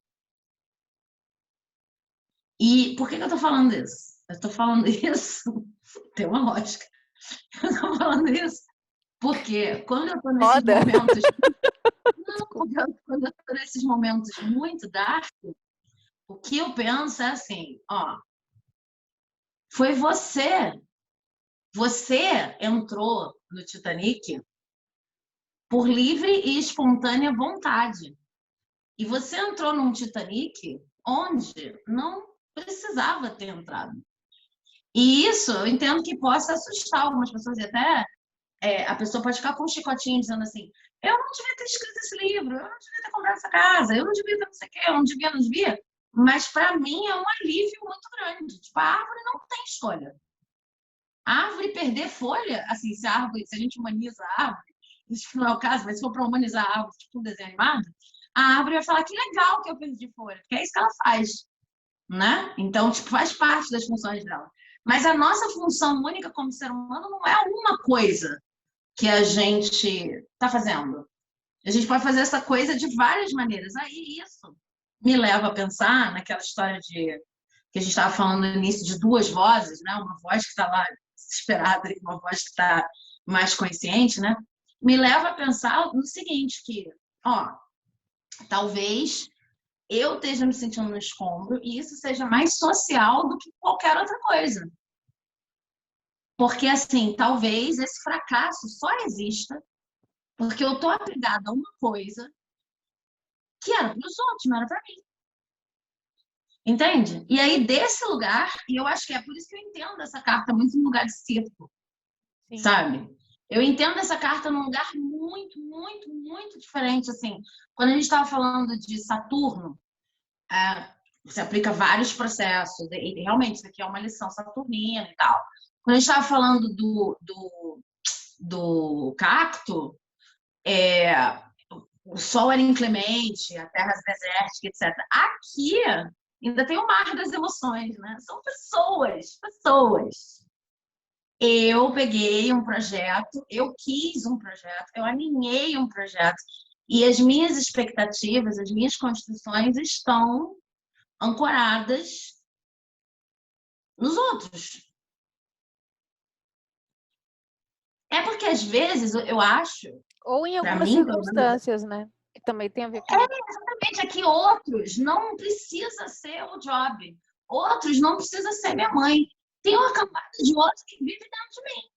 E por que eu estou falando isso? Eu estou falando isso, tem uma lógica. Eu estou falando isso porque quando eu estou nesses Roda. momentos. Não, quando eu estou nesses momentos muito dark, o que eu penso é assim, ó, foi você. Você entrou no Titanic por livre e espontânea vontade. E você entrou num Titanic onde não precisava ter entrado. E isso eu entendo que possa assustar algumas pessoas, e até a pessoa pode ficar com um chicotinho dizendo assim: eu não devia ter escrito esse livro, eu não devia ter comprado essa casa, eu não devia ter não sei o quê, eu não devia. Mas para mim é um alívio muito grande. Tipo, a árvore não tem escolha. A árvore perder folha, assim, se a gente humaniza a árvore, isso não é o caso, mas se for para humanizar a árvore, tipo um desenho animado, a árvore vai falar que legal que eu perdi folha, porque é isso que ela faz, né? Então, tipo, faz parte das funções dela. Mas a nossa função única como ser humano não é uma coisa que a gente está fazendo. A gente pode fazer essa coisa de várias maneiras. Aí isso me leva a pensar naquela história de que a gente estava falando no início de duas vozes, né? Uma voz que está lá desesperada e uma voz que está mais consciente, né? Me leva a pensar no seguinte, que, ó, talvez eu esteja me sentindo no escombro e isso seja mais social do que qualquer outra coisa. Porque, assim, talvez esse fracasso só exista porque eu tô apegada a uma coisa que era para os outros, não era para mim. Entende? E aí, desse lugar, e eu acho que é por isso que eu entendo essa carta muito no lugar de circo, Sim. sabe? Eu entendo essa carta num lugar muito, muito, muito diferente. Assim, quando a gente estava falando de Saturno, você aplica vários processos, e realmente isso aqui é uma lição saturnina e tal. Quando a gente estava falando do cacto, o sol era inclemente, a terra desértica, etc. Aqui ainda tem o mar das emoções, né? São pessoas, pessoas. Eu peguei um projeto, eu quis um projeto, eu alinhei um projeto e as minhas expectativas, as minhas construções estão ancoradas nos outros. É porque às vezes eu acho, Ou em para algumas mim, pelo menos, circunstâncias, né? Que também tem a ver com isso. exatamente, é que outros não precisa ser o job, outros não precisa ser minha mãe. Tem uma camada de outros que vive dentro de mim.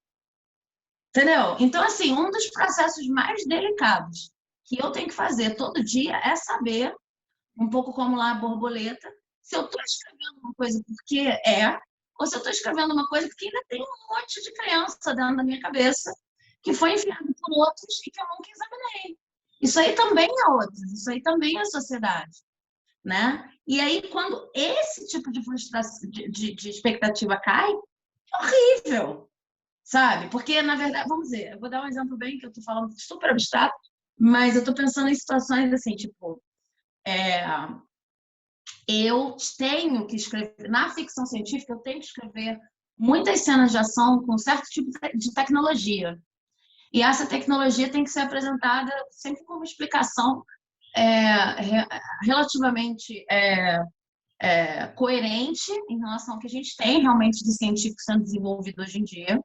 Entendeu? Então, assim, um dos processos mais delicados que eu tenho que fazer todo dia é saber, um pouco como lá a borboleta, se eu estou escrevendo uma coisa porque ou se eu estou escrevendo uma coisa porque ainda tem um monte de crença dentro da minha cabeça que foi enfiado por outros e que eu nunca examinei. Isso aí também é outros, isso aí também é sociedade, né? E aí, quando esse tipo de frustração, de expectativa cai, é horrível, sabe? Porque, na verdade, vamos dizer, eu vou dar um exemplo bem que eu estou falando super abstrato, mas eu estou pensando em situações assim, tipo, eu tenho que escrever, na ficção científica, eu tenho que escrever muitas cenas de ação com certo tipo de tecnologia. E essa tecnologia tem que ser apresentada sempre com uma explicação relativamente coerente em relação ao que a gente tem realmente de científico sendo desenvolvido hoje em dia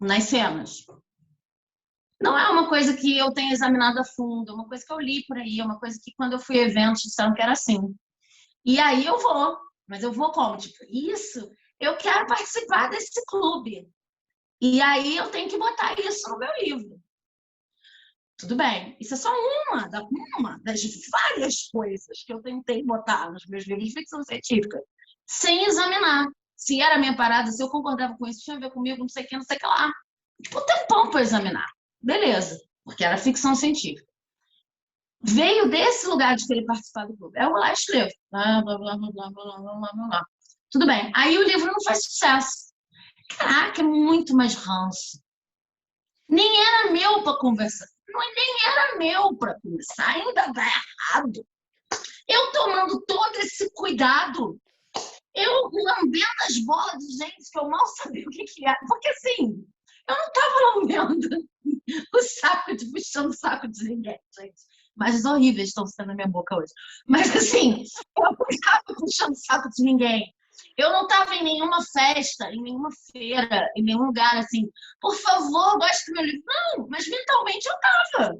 nas cenas. Não é uma coisa que eu tenha examinado a fundo, é uma coisa que eu li por aí, é uma coisa que quando eu fui a eventos disseram que era assim. E aí eu vou, mas eu vou como? Tipo, isso, eu quero participar desse clube. E aí eu tenho que botar isso no meu livro. Tudo bem, isso é só uma das várias coisas que eu tentei botar nos meus livros de ficção científica, sem examinar se era a minha parada, se eu concordava com isso, tinha a ver comigo, não sei o que, não sei o que lá. Tipo, um tempão para examinar. Beleza, porque era ficção científica. Veio desse lugar de querer participar do clube. Eu vou lá e escrevo. Blá, blá, blá, blá, blá, blá, blá, blá, blá. Tudo bem. Aí o livro não faz sucesso. Caraca, é muito mais ranço. Nem era meu para conversar. Nem era meu para começar. Ainda dá errado. Eu tomando todo esse cuidado. Eu lambendo as bolas de gente que eu mal sabia o que era. Porque assim, eu não estava lambendo puxando o saco de ninguém, gente. Imagens horríveis estão saindo na minha boca hoje. Mas assim, eu não estava puxando o saco de ninguém. Eu não estava em nenhuma festa, em nenhuma feira, em nenhum lugar assim. Por favor, goste do meu livro. Não, mas mentalmente eu estava.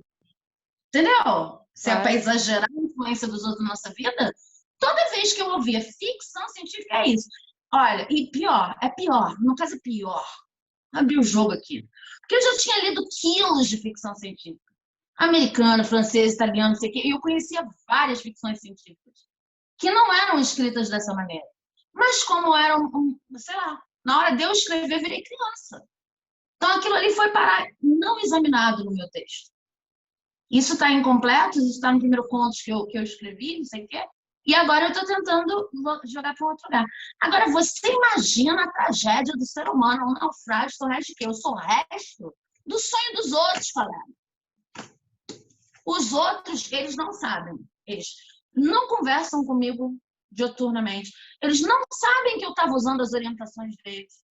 Entendeu? Se é para exagerar a influência dos outros na nossa vida, toda vez que eu ouvia ficção científica é isso. Olha, e pior, no caso é pior. Abri o jogo aqui. Porque eu já tinha lido quilos de ficção científica. Americana, francesa, italiana, não sei o quê. E eu conhecia várias ficções científicas que não eram escritas dessa maneira. Mas como eram, sei lá, na hora de eu escrever, virei criança. Então aquilo ali foi parar não examinado no meu texto. Isso está incompleto, isso está no primeiro conto que eu escrevi, não sei o quê. E agora eu estou tentando jogar para um outro lugar. Agora, você imagina a tragédia do ser humano, um naufrágio, sou o resto de quê? Eu sou o resto do sonho dos outros, galera. Os outros, eles não sabem. Eles não conversam comigo dioturnamente. Eles não sabem que eu estava usando as orientações deles.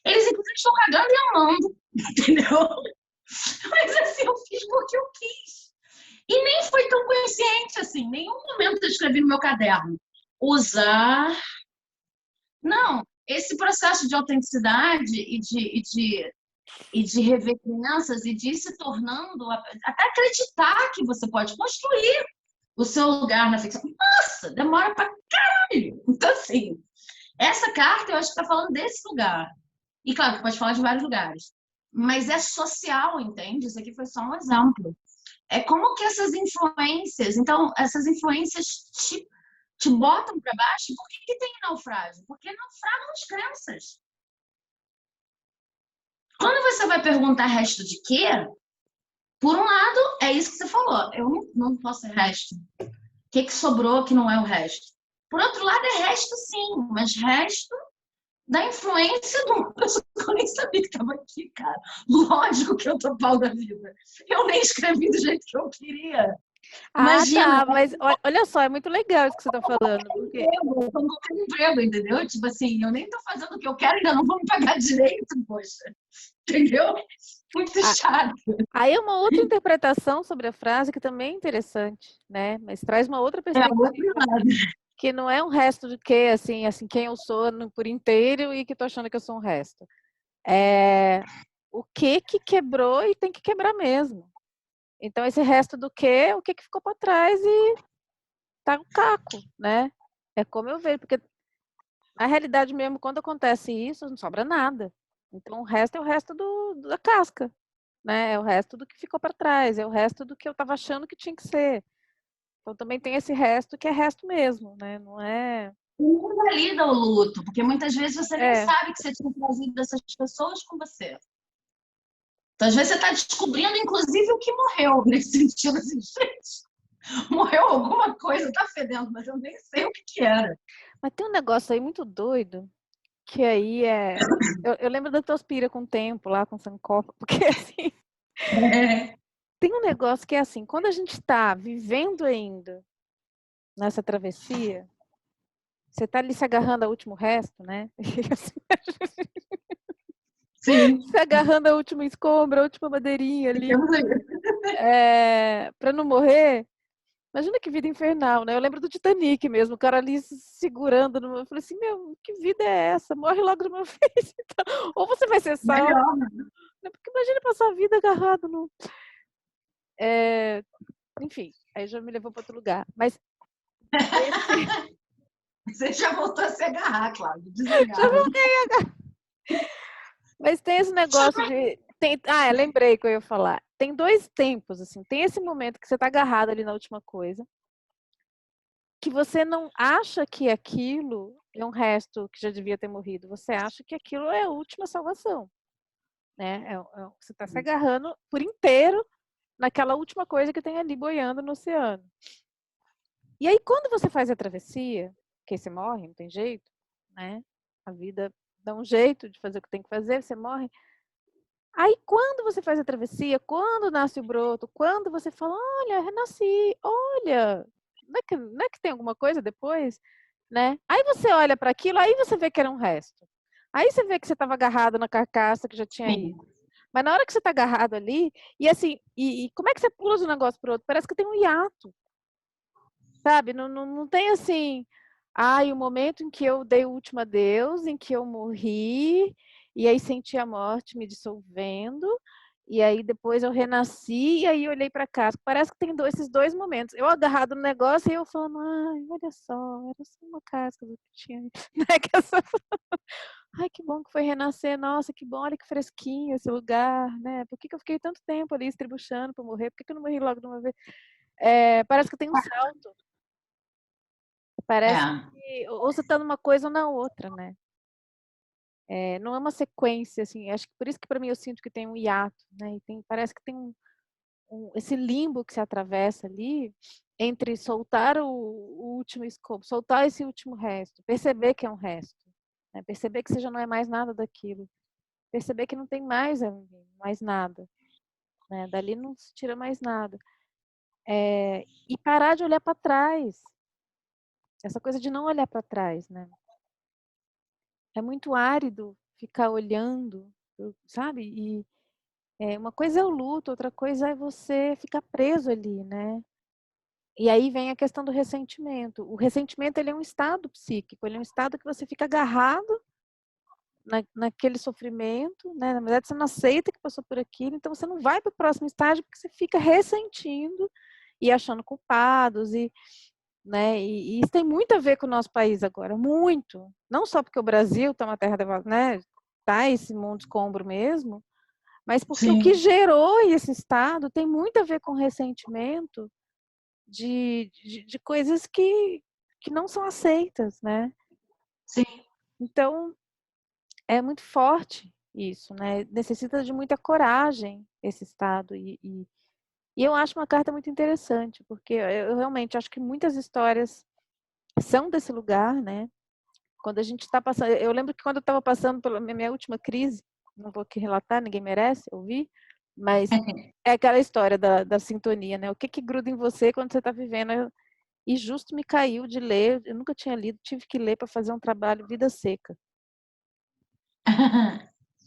Eles, inclusive, estão cagando e amando, entendeu? Mas assim, eu fiz porque eu quis. E nem foi tão consciente assim. Em nenhum momento eu escrevi no meu caderno. Usar. Não, esse processo de autenticidade e de rever crianças e de ir se tornando, até acreditar que você pode construir o seu lugar na ficção. Nossa, demora pra caralho. Então, assim, essa carta eu acho que está falando desse lugar. E claro, que pode falar de vários lugares. Mas é social, entende? Isso aqui foi só um exemplo. É como que essas influências, então, essas influências te botam para baixo. Por que tem naufrágio? Porque naufragam as crenças. Quando você vai perguntar resto de quê, por um lado, é isso que você falou. Eu não posso ser resto. O que sobrou que não é o resto? Por outro lado, é resto sim, mas resto da influência de uma pessoa que eu nem sabia que estava aqui, cara. Lógico que eu tô pau da vida. Eu nem escrevi do jeito que eu queria. Imagina, tá, mas olha só, é muito legal isso que você está falando. Porque... eu tô com emprego, entendeu? Tipo assim, eu nem tô fazendo o que eu quero, ainda não vou me pagar direito, poxa. Entendeu? Muito chato. Aí é uma outra interpretação sobre a frase que também é interessante, né? Mas traz uma outra perspectiva. Que não é um resto de quê, assim, quem eu sou por inteiro e que tô achando que eu sou um resto. É o que quebrou e tem que quebrar mesmo. Então, esse resto do quê, o que ficou para trás e tá um caco, né? É como eu vejo, porque na realidade mesmo, quando acontece isso, não sobra nada. Então, o resto é o resto da casca, né? É o resto do que ficou para trás, é o resto do que eu estava achando que tinha que ser. Então, também tem esse resto que é resto mesmo, né? Não é... Não valida o luto, porque muitas vezes você nem sabe que você tinha trazido essas pessoas com você. Então, às vezes você está descobrindo, inclusive, o que morreu, nesse sentido, assim, gente, morreu alguma coisa, está fedendo, mas eu nem sei o que era. Mas tem um negócio aí muito doido, que aí é... Eu lembro da Tospira com o tempo, lá com o Sankofa, porque assim... Tem um negócio que é assim, quando a gente está vivendo ainda nessa travessia, Você está ali se agarrando ao último resto, né? Sim, Se agarrando ao último escombro, a última madeirinha ali, ficamos aí. para não morrer. Imagina que vida infernal, né? Eu lembro do Titanic mesmo, o cara ali se segurando. Eu falei assim, meu, que vida é essa? Morre logo de uma vez. Então. Ou você vai ser salvo, Melhor, né? né? Porque imagina passar a vida agarrado no... Enfim, aí já me levou para outro lugar. Mas esse... Você já voltou a se agarrar, Cláudio, Já desagarra. vou... Mas tem esse negócio de... lembrei que eu ia falar. Tem dois tempos, assim. Tem esse momento que você está agarrado ali na última coisa, que você não acha que aquilo é um resto que já devia ter morrido. Você acha que aquilo é a última salvação, né? Você está se agarrando por inteiro naquela última coisa que tem ali boiando no oceano. E aí, quando você faz a travessia, que você morre, não tem jeito, né? A vida dá um jeito de fazer o que tem que fazer, você morre. Aí, quando você faz a travessia, quando nasce o broto, quando você fala, olha, renasci, olha, não é que tem alguma coisa depois, né? Aí você olha para aquilo, aí você vê que era um resto. Aí você vê que você estava agarrado na carcaça que já tinha Sim, ido. Mas na hora que você está agarrado ali, e assim, e como é que você pula de um negócio para outro? Parece que tem um hiato, sabe? Não tem assim, o momento em que eu dei o último adeus, em que eu morri, e aí senti a morte me dissolvendo, e aí depois eu renasci, e aí eu olhei para casa. Parece que tem esses dois momentos. Eu agarrado no negócio e eu falando, ai, olha só, era só uma casca do que tinha. Né? Que essa... Ai, que bom que foi renascer, nossa, que bom, olha que fresquinho esse lugar, né? Por que eu fiquei tanto tempo ali estribuchando para morrer? Por que eu não morri logo de uma vez? Parece que tem um salto. Parece é, que ou você está numa coisa ou na outra, né? Não é uma sequência, assim, acho que por isso que para mim eu sinto que tem um hiato, né? E parece que tem esse limbo que se atravessa ali entre soltar o último escopo, soltar esse último resto, perceber que é um resto, né? Perceber que você já não é mais nada daquilo, perceber que não tem mais nada, né? Dali não se tira mais nada. E parar de olhar para trás, essa coisa de não olhar para trás, né? É muito árido ficar olhando, sabe? E uma coisa é o luto, outra coisa é você ficar preso ali, né? E aí vem a questão do ressentimento. O ressentimento, ele é um estado psíquico, ele é um estado que você fica agarrado naquele sofrimento, né? Na verdade, você não aceita que passou por aquilo, então você não vai para o próximo estágio porque você fica ressentindo e achando culpados né? E isso tem muito a ver com o nosso país agora, muito. Não só porque o Brasil está uma terra, né? Tá esse mundo escombro mesmo, mas porque o que sim, gerou esse estado tem muito a ver com ressentimento de coisas que não são aceitas, né? sim. Então, é muito forte isso, né? Necessita de muita coragem esse estado. E eu acho uma carta muito interessante, porque eu realmente acho que muitas histórias são desse lugar, né? Quando a gente está passando... Eu lembro que quando eu estava passando pela minha última crise, não vou aqui relatar, ninguém merece ouvir, mas é aquela história da sintonia, né? O que gruda em você quando você está vivendo? E justo me caiu de ler, eu nunca tinha lido, tive que ler para fazer um trabalho Vida Seca.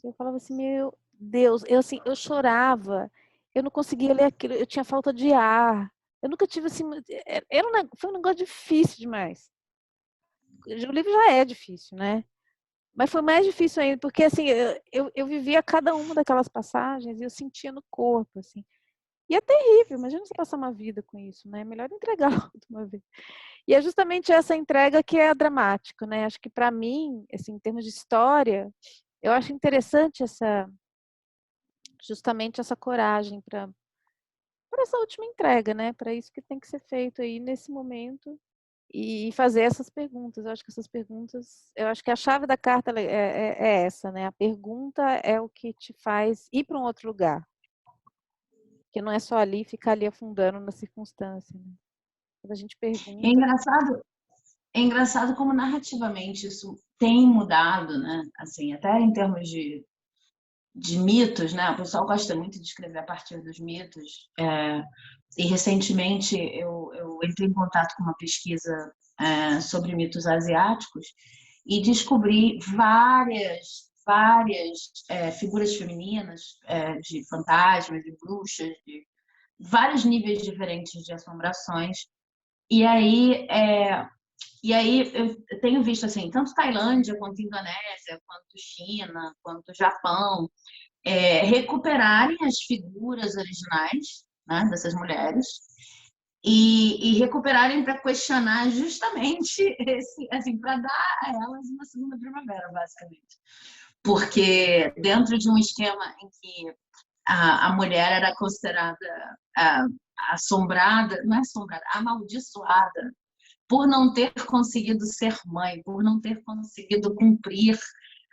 Eu falava assim, meu Deus, assim, eu chorava, eu não conseguia ler aquilo, eu tinha falta de ar, eu nunca tive assim, foi um negócio difícil demais. O livro já é difícil, né? Mas foi mais difícil ainda, porque assim, eu vivia cada uma daquelas passagens e eu sentia no corpo, assim. E é terrível, imagina você passar uma vida com isso, né? É melhor entregar logo de uma vez. E é justamente essa entrega que é a dramática, né? Acho que para mim, assim, em termos de história, eu acho interessante justamente essa coragem para essa última entrega, né? Para isso que tem que ser feito aí nesse momento e fazer essas perguntas. Eu acho que essas perguntas, eu acho que a chave da carta é essa, né? A pergunta é o que te faz ir para um outro lugar, que não é só ali ficar ali afundando na circunstância. Né? Quando a gente É pergunta, engraçado, é engraçado como narrativamente isso tem mudado, né? Assim, até em termos de mitos, né? O pessoal gosta muito de escrever a partir dos mitos. E recentemente eu entrei em contato com uma pesquisa sobre mitos asiáticos e descobri várias figuras femininas, de fantasmas, de bruxas, de vários níveis diferentes de assombrações. E aí, eu tenho visto assim, tanto Tailândia quanto Indonésia, quanto China, quanto Japão, recuperarem as figuras originais, né, dessas mulheres e recuperarem para questionar justamente esse, assim, para dar a elas uma segunda primavera, basicamente. Porque dentro de um esquema em que a mulher era considerada assombrada, não é assombrada, amaldiçoada por não ter conseguido ser mãe, por não ter conseguido cumprir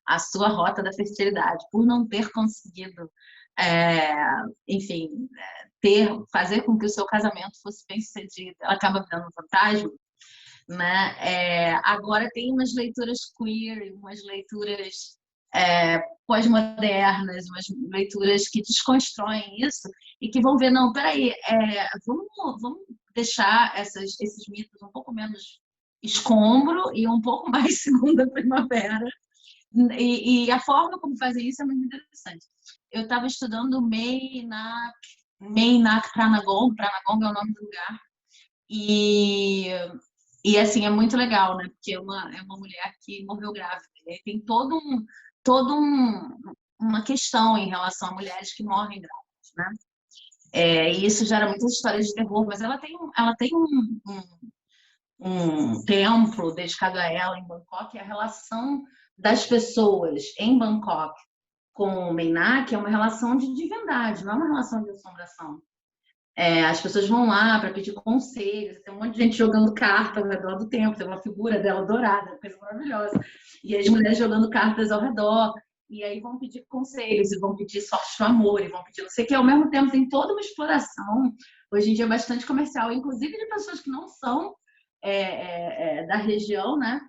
a sua rota da fertilidade, por não ter conseguido, é, enfim, fazer com que o seu casamento fosse bem sucedido. Ela acaba virando um fantasma, né? Agora tem umas leituras queer, umas leituras pós-modernas, umas leituras que desconstroem isso e que vão ver, não, peraí, vamos deixar esses mitos um pouco menos escombro e um pouco mais segunda primavera. E a forma como fazem isso é muito interessante. Eu estava estudando Meinak Pranagong é o nome do lugar, e assim, é muito legal, né? Porque é uma mulher que morreu grávida. E aí tem uma questão em relação a mulheres que morrem grávidas, né? E isso gera muitas histórias de terror, mas ela tem um templo dedicado a ela em Bangkok, e a relação das pessoas em Bangkok com o Meinak é uma relação de divindade, não é uma relação de assombração. As pessoas vão lá para pedir conselhos, tem um monte de gente jogando carta ao redor do templo, tem uma figura dela dourada, coisa maravilhosa. E as mulheres jogando cartas ao redor, e aí vão pedir conselhos, e vão pedir sorte no amor, e vão pedir não sei o que. Ao mesmo tempo, tem toda uma exploração, hoje em dia bastante comercial, inclusive de pessoas que não são da região, né?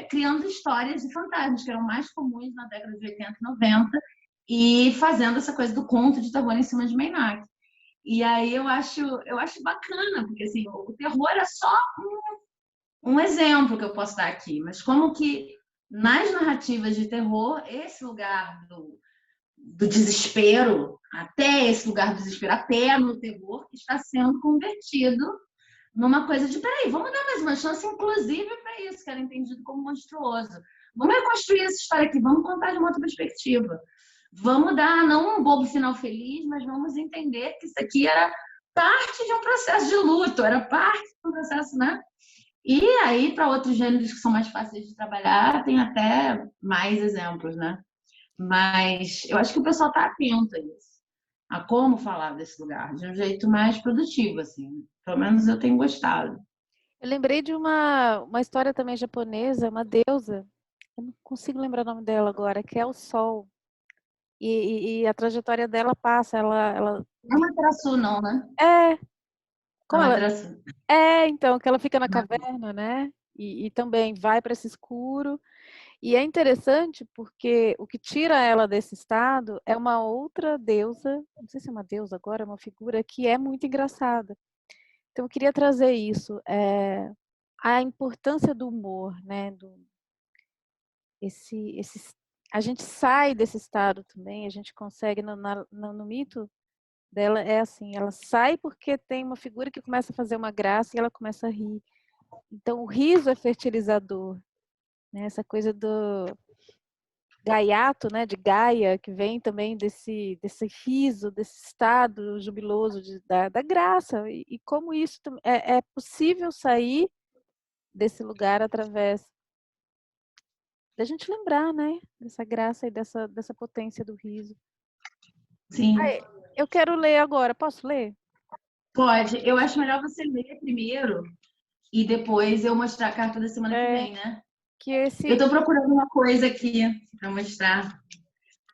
Criando histórias de fantasmas, que eram mais comuns na década de 80 e 90, e fazendo essa coisa do conto de terror em cima de Meinak. E aí eu acho bacana, porque assim, o terror é só um exemplo que eu posso dar aqui, mas como que nas narrativas de terror, esse lugar do desespero, até esse lugar do desespero, até no terror, está sendo convertido numa coisa de, peraí, vamos dar mais uma chance, inclusive para isso, que era entendido como monstruoso. Vamos reconstruir essa história aqui, vamos contar de uma outra perspectiva. Vamos dar, não um bobo final feliz, mas vamos entender que isso aqui era parte de um processo de luto, era parte de um processo, né? E aí, para outros gêneros que são mais fáceis de trabalhar, tem até mais exemplos, né? Mas eu acho que o pessoal está atento a isso, a como falar desse lugar, de um jeito mais produtivo, assim. Pelo menos eu tenho gostado. Eu lembrei de uma história também japonesa, uma deusa, eu não consigo lembrar o nome dela agora, que é o Sol. E a trajetória dela passa, ela... Não é Materaçu, não, né? É, como ela... Materaçu. Então, que ela fica na caverna, né? E também vai para esse escuro. E é interessante porque o que tira ela desse estado é uma outra deusa, não sei se é uma deusa agora, é uma figura que é muito engraçada. Então, eu queria trazer isso, a importância do humor, né? A gente sai desse estado também, a gente consegue, no mito dela, é assim, ela sai porque tem uma figura que começa a fazer uma graça e ela começa a rir. Então, o riso é fertilizador, né? Essa coisa do gaiato, né, de Gaia, que vem também desse riso, desse estado jubiloso da graça, e como isso é possível sair desse lugar através da gente lembrar, né, dessa graça e dessa potência do riso. Sim. Eu quero ler agora, posso ler? Pode. Eu acho melhor você ler primeiro e depois eu mostrar a carta da semana que vem, né? Eu tô procurando uma coisa aqui para mostrar,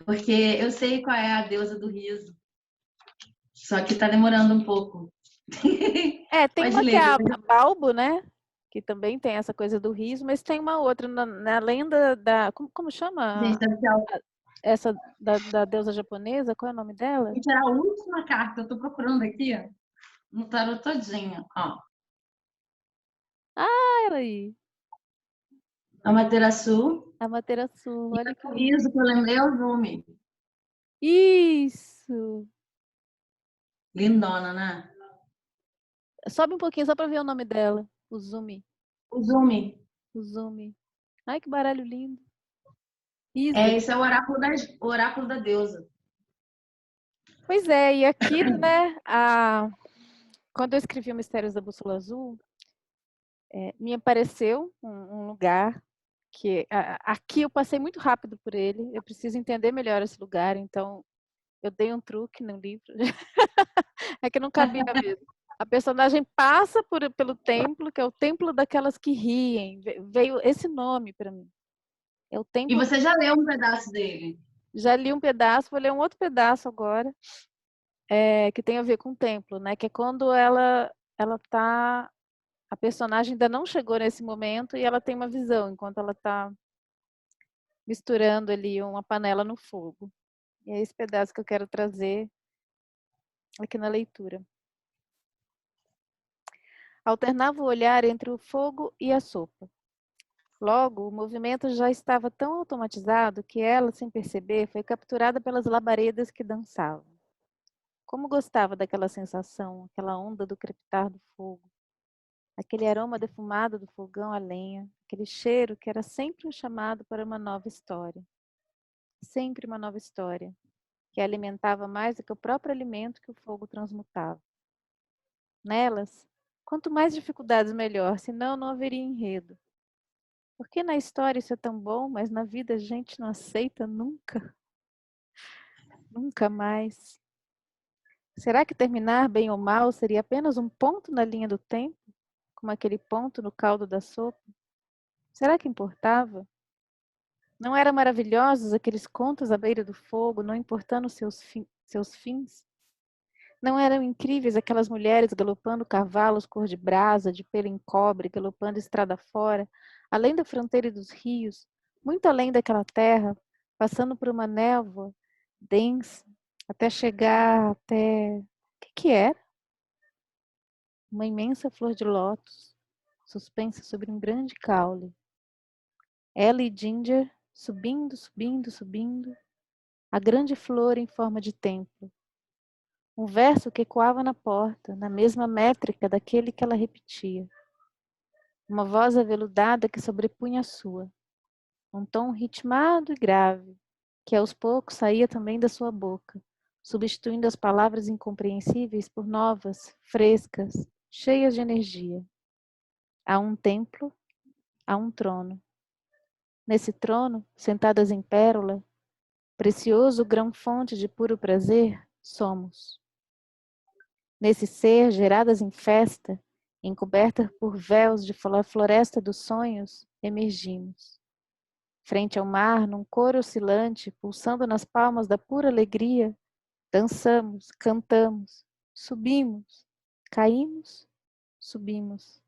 porque eu sei qual é a deusa do riso, só que tá demorando um pouco. Tem Pode uma que ler. é a Balbo, né? Que também tem essa coisa do riso, mas tem uma outra na lenda da... Como chama? Gente, Essa da deusa japonesa, qual é o nome dela? Vou tirar a última carta. Eu tô procurando aqui, ó, no tarot todinho, ó. Ah, ela aí. Amaterasu. Amaterasu, E olha que o lindo. riso que eu lembrei é o Zumi. Isso! Lindona, né? Sobe um pouquinho só para ver o nome dela. Uzumi. O Zumi. Uzumi. Ai, que baralho lindo. Esse é o oráculo da deusa. Pois é, e aqui, né, quando eu escrevi o Mistérios da Bússola Azul, me apareceu um lugar que aqui eu passei muito rápido por ele, eu preciso entender melhor esse lugar, então eu dei um truque no livro, é que não cabia mesmo. A personagem passa pelo templo, que é o templo daquelas que riem, veio esse nome para mim. É o E templo. você já leu um pedaço dele? Já li um pedaço, vou ler um outro pedaço agora, que tem a ver com o templo, né? Que é quando ela tá, a personagem ainda não chegou nesse momento e ela tem uma visão enquanto ela está misturando ali uma panela no fogo. E é esse pedaço que eu quero trazer aqui na leitura. Alternava o olhar entre o fogo e a sopa. Logo, o movimento já estava tão automatizado que ela, sem perceber, foi capturada pelas labaredas que dançavam. Como gostava daquela sensação, aquela onda do crepitar do fogo, aquele aroma defumado do fogão a lenha, aquele cheiro que era sempre um chamado para uma nova história. Sempre uma nova história, que a alimentava mais do que o próprio alimento que o fogo transmutava. Nelas, quanto mais dificuldades melhor, senão não haveria enredo. Porque na história isso é tão bom, mas na vida a gente não aceita nunca, nunca mais. Será que terminar bem ou mal seria apenas um ponto na linha do tempo, como aquele ponto no caldo da sopa? Será que importava? Não eram maravilhosos aqueles contos à beira do fogo, não importando seus fins? Não eram incríveis aquelas mulheres galopando cavalos cor de brasa, de pelo em cobre, galopando estrada fora, além da fronteira dos rios, muito além daquela terra, passando por uma névoa densa, até chegar até... O que era? Uma imensa flor de lótus, suspensa sobre um grande caule. Ela e Ginger subindo, subindo, subindo, a grande flor em forma de templo. Um verso que ecoava na porta, na mesma métrica daquele que ela repetia. Uma voz aveludada que sobrepunha a sua. Um tom ritmado e grave, que aos poucos saía também da sua boca, substituindo as palavras incompreensíveis por novas, frescas, cheias de energia. Há um templo, há um trono. Nesse trono, sentadas em pérola, precioso grão-fonte de puro prazer, somos. Nesse ser, geradas em festa, encobertas por véus de floresta dos sonhos, emergimos. Frente ao mar, num coro oscilante, pulsando nas palmas da pura alegria, dançamos, cantamos, subimos, caímos, subimos.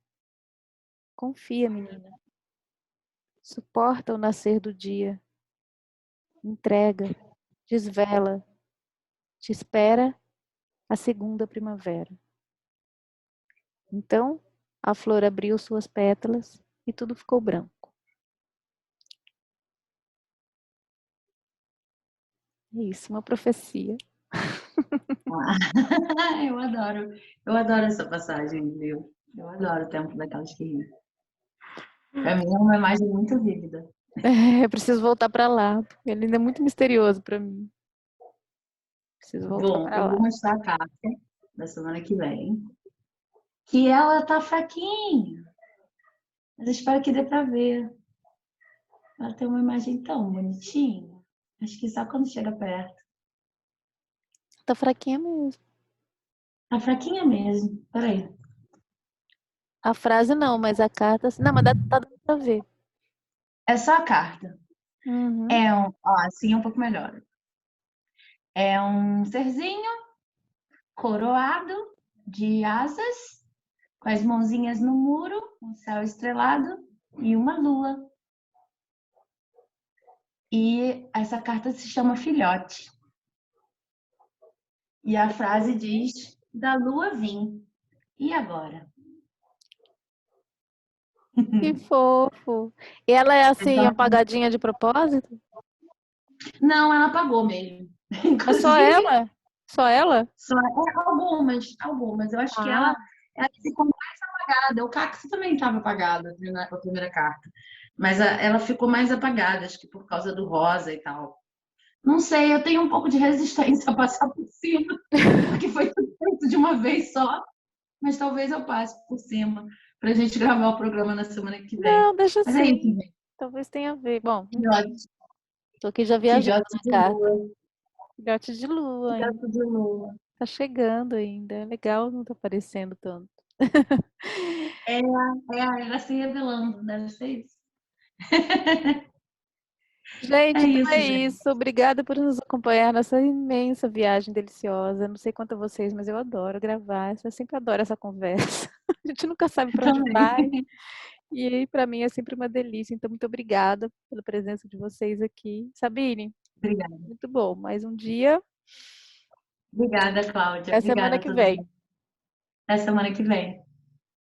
Confia, menina. Suporta o nascer do dia. Entrega, desvela, te espera a segunda primavera. Então, a flor abriu suas pétalas e tudo ficou branco. Isso, uma profecia. Ah, eu adoro essa passagem, viu? Eu adoro o tempo daquelas que riem. Para mim é uma imagem muito vívida. Eu preciso voltar para lá. Ele ainda é muito misterioso para mim. Preciso voltar Bom, para eu vou lá. mostrar a carta da semana que vem, que ela tá fraquinha, mas eu espero que dê para ver. Ela tem uma imagem tão bonitinha. Acho que só quando chega perto. Tá fraquinha mesmo. Tá fraquinha mesmo. Peraí. A frase não, mas a carta. Não, mas tá dando pra ver. É só a carta. Uhum. Assim é um pouco melhor. É um serzinho coroado de asas, com as mãozinhas no muro, um céu estrelado e uma lua. E essa carta se chama Filhote. E a frase diz: da lua vim. E agora? Que fofo. E ela é assim, Então, apagadinha de propósito? não, ela apagou mesmo. Mas só Inclusive, ela? Só ela? algumas. Eu acho que Ah, ela ficou mais apagada. O Caxi também estava apagado na primeira carta. Mas ela ficou mais apagada, acho que por causa do rosa e tal. Não sei, eu tenho um pouco de resistência a passar por cima, porque foi tudo feito de uma vez só. Mas talvez eu passe por cima para a gente gravar o programa na semana que vem. não, deixa Mas é isso, assim. gente. Talvez tenha a ver. Bom, enfim, Filhote, tô aqui já viajando filhote na de carta. lua. Filhote de lua ainda. Filhote de lua. Tá chegando ainda. É legal, não tá aparecendo tanto. Ela se revelando, deve ser isso. É Gente, então é isso, gente. isso. Obrigada por nos acompanhar nessa imensa viagem deliciosa. Não sei quanto a vocês, mas eu adoro gravar. Eu sempre adoro essa conversa. A gente nunca sabe Eu para onde também. vai. E aí, para mim, é sempre uma delícia. Então, muito obrigada pela presença de vocês aqui. Sabine, Obrigada. muito bom. Mais um dia. Obrigada, Cláudia. Até semana Obrigada a que todo vem. mundo. Até semana que vem.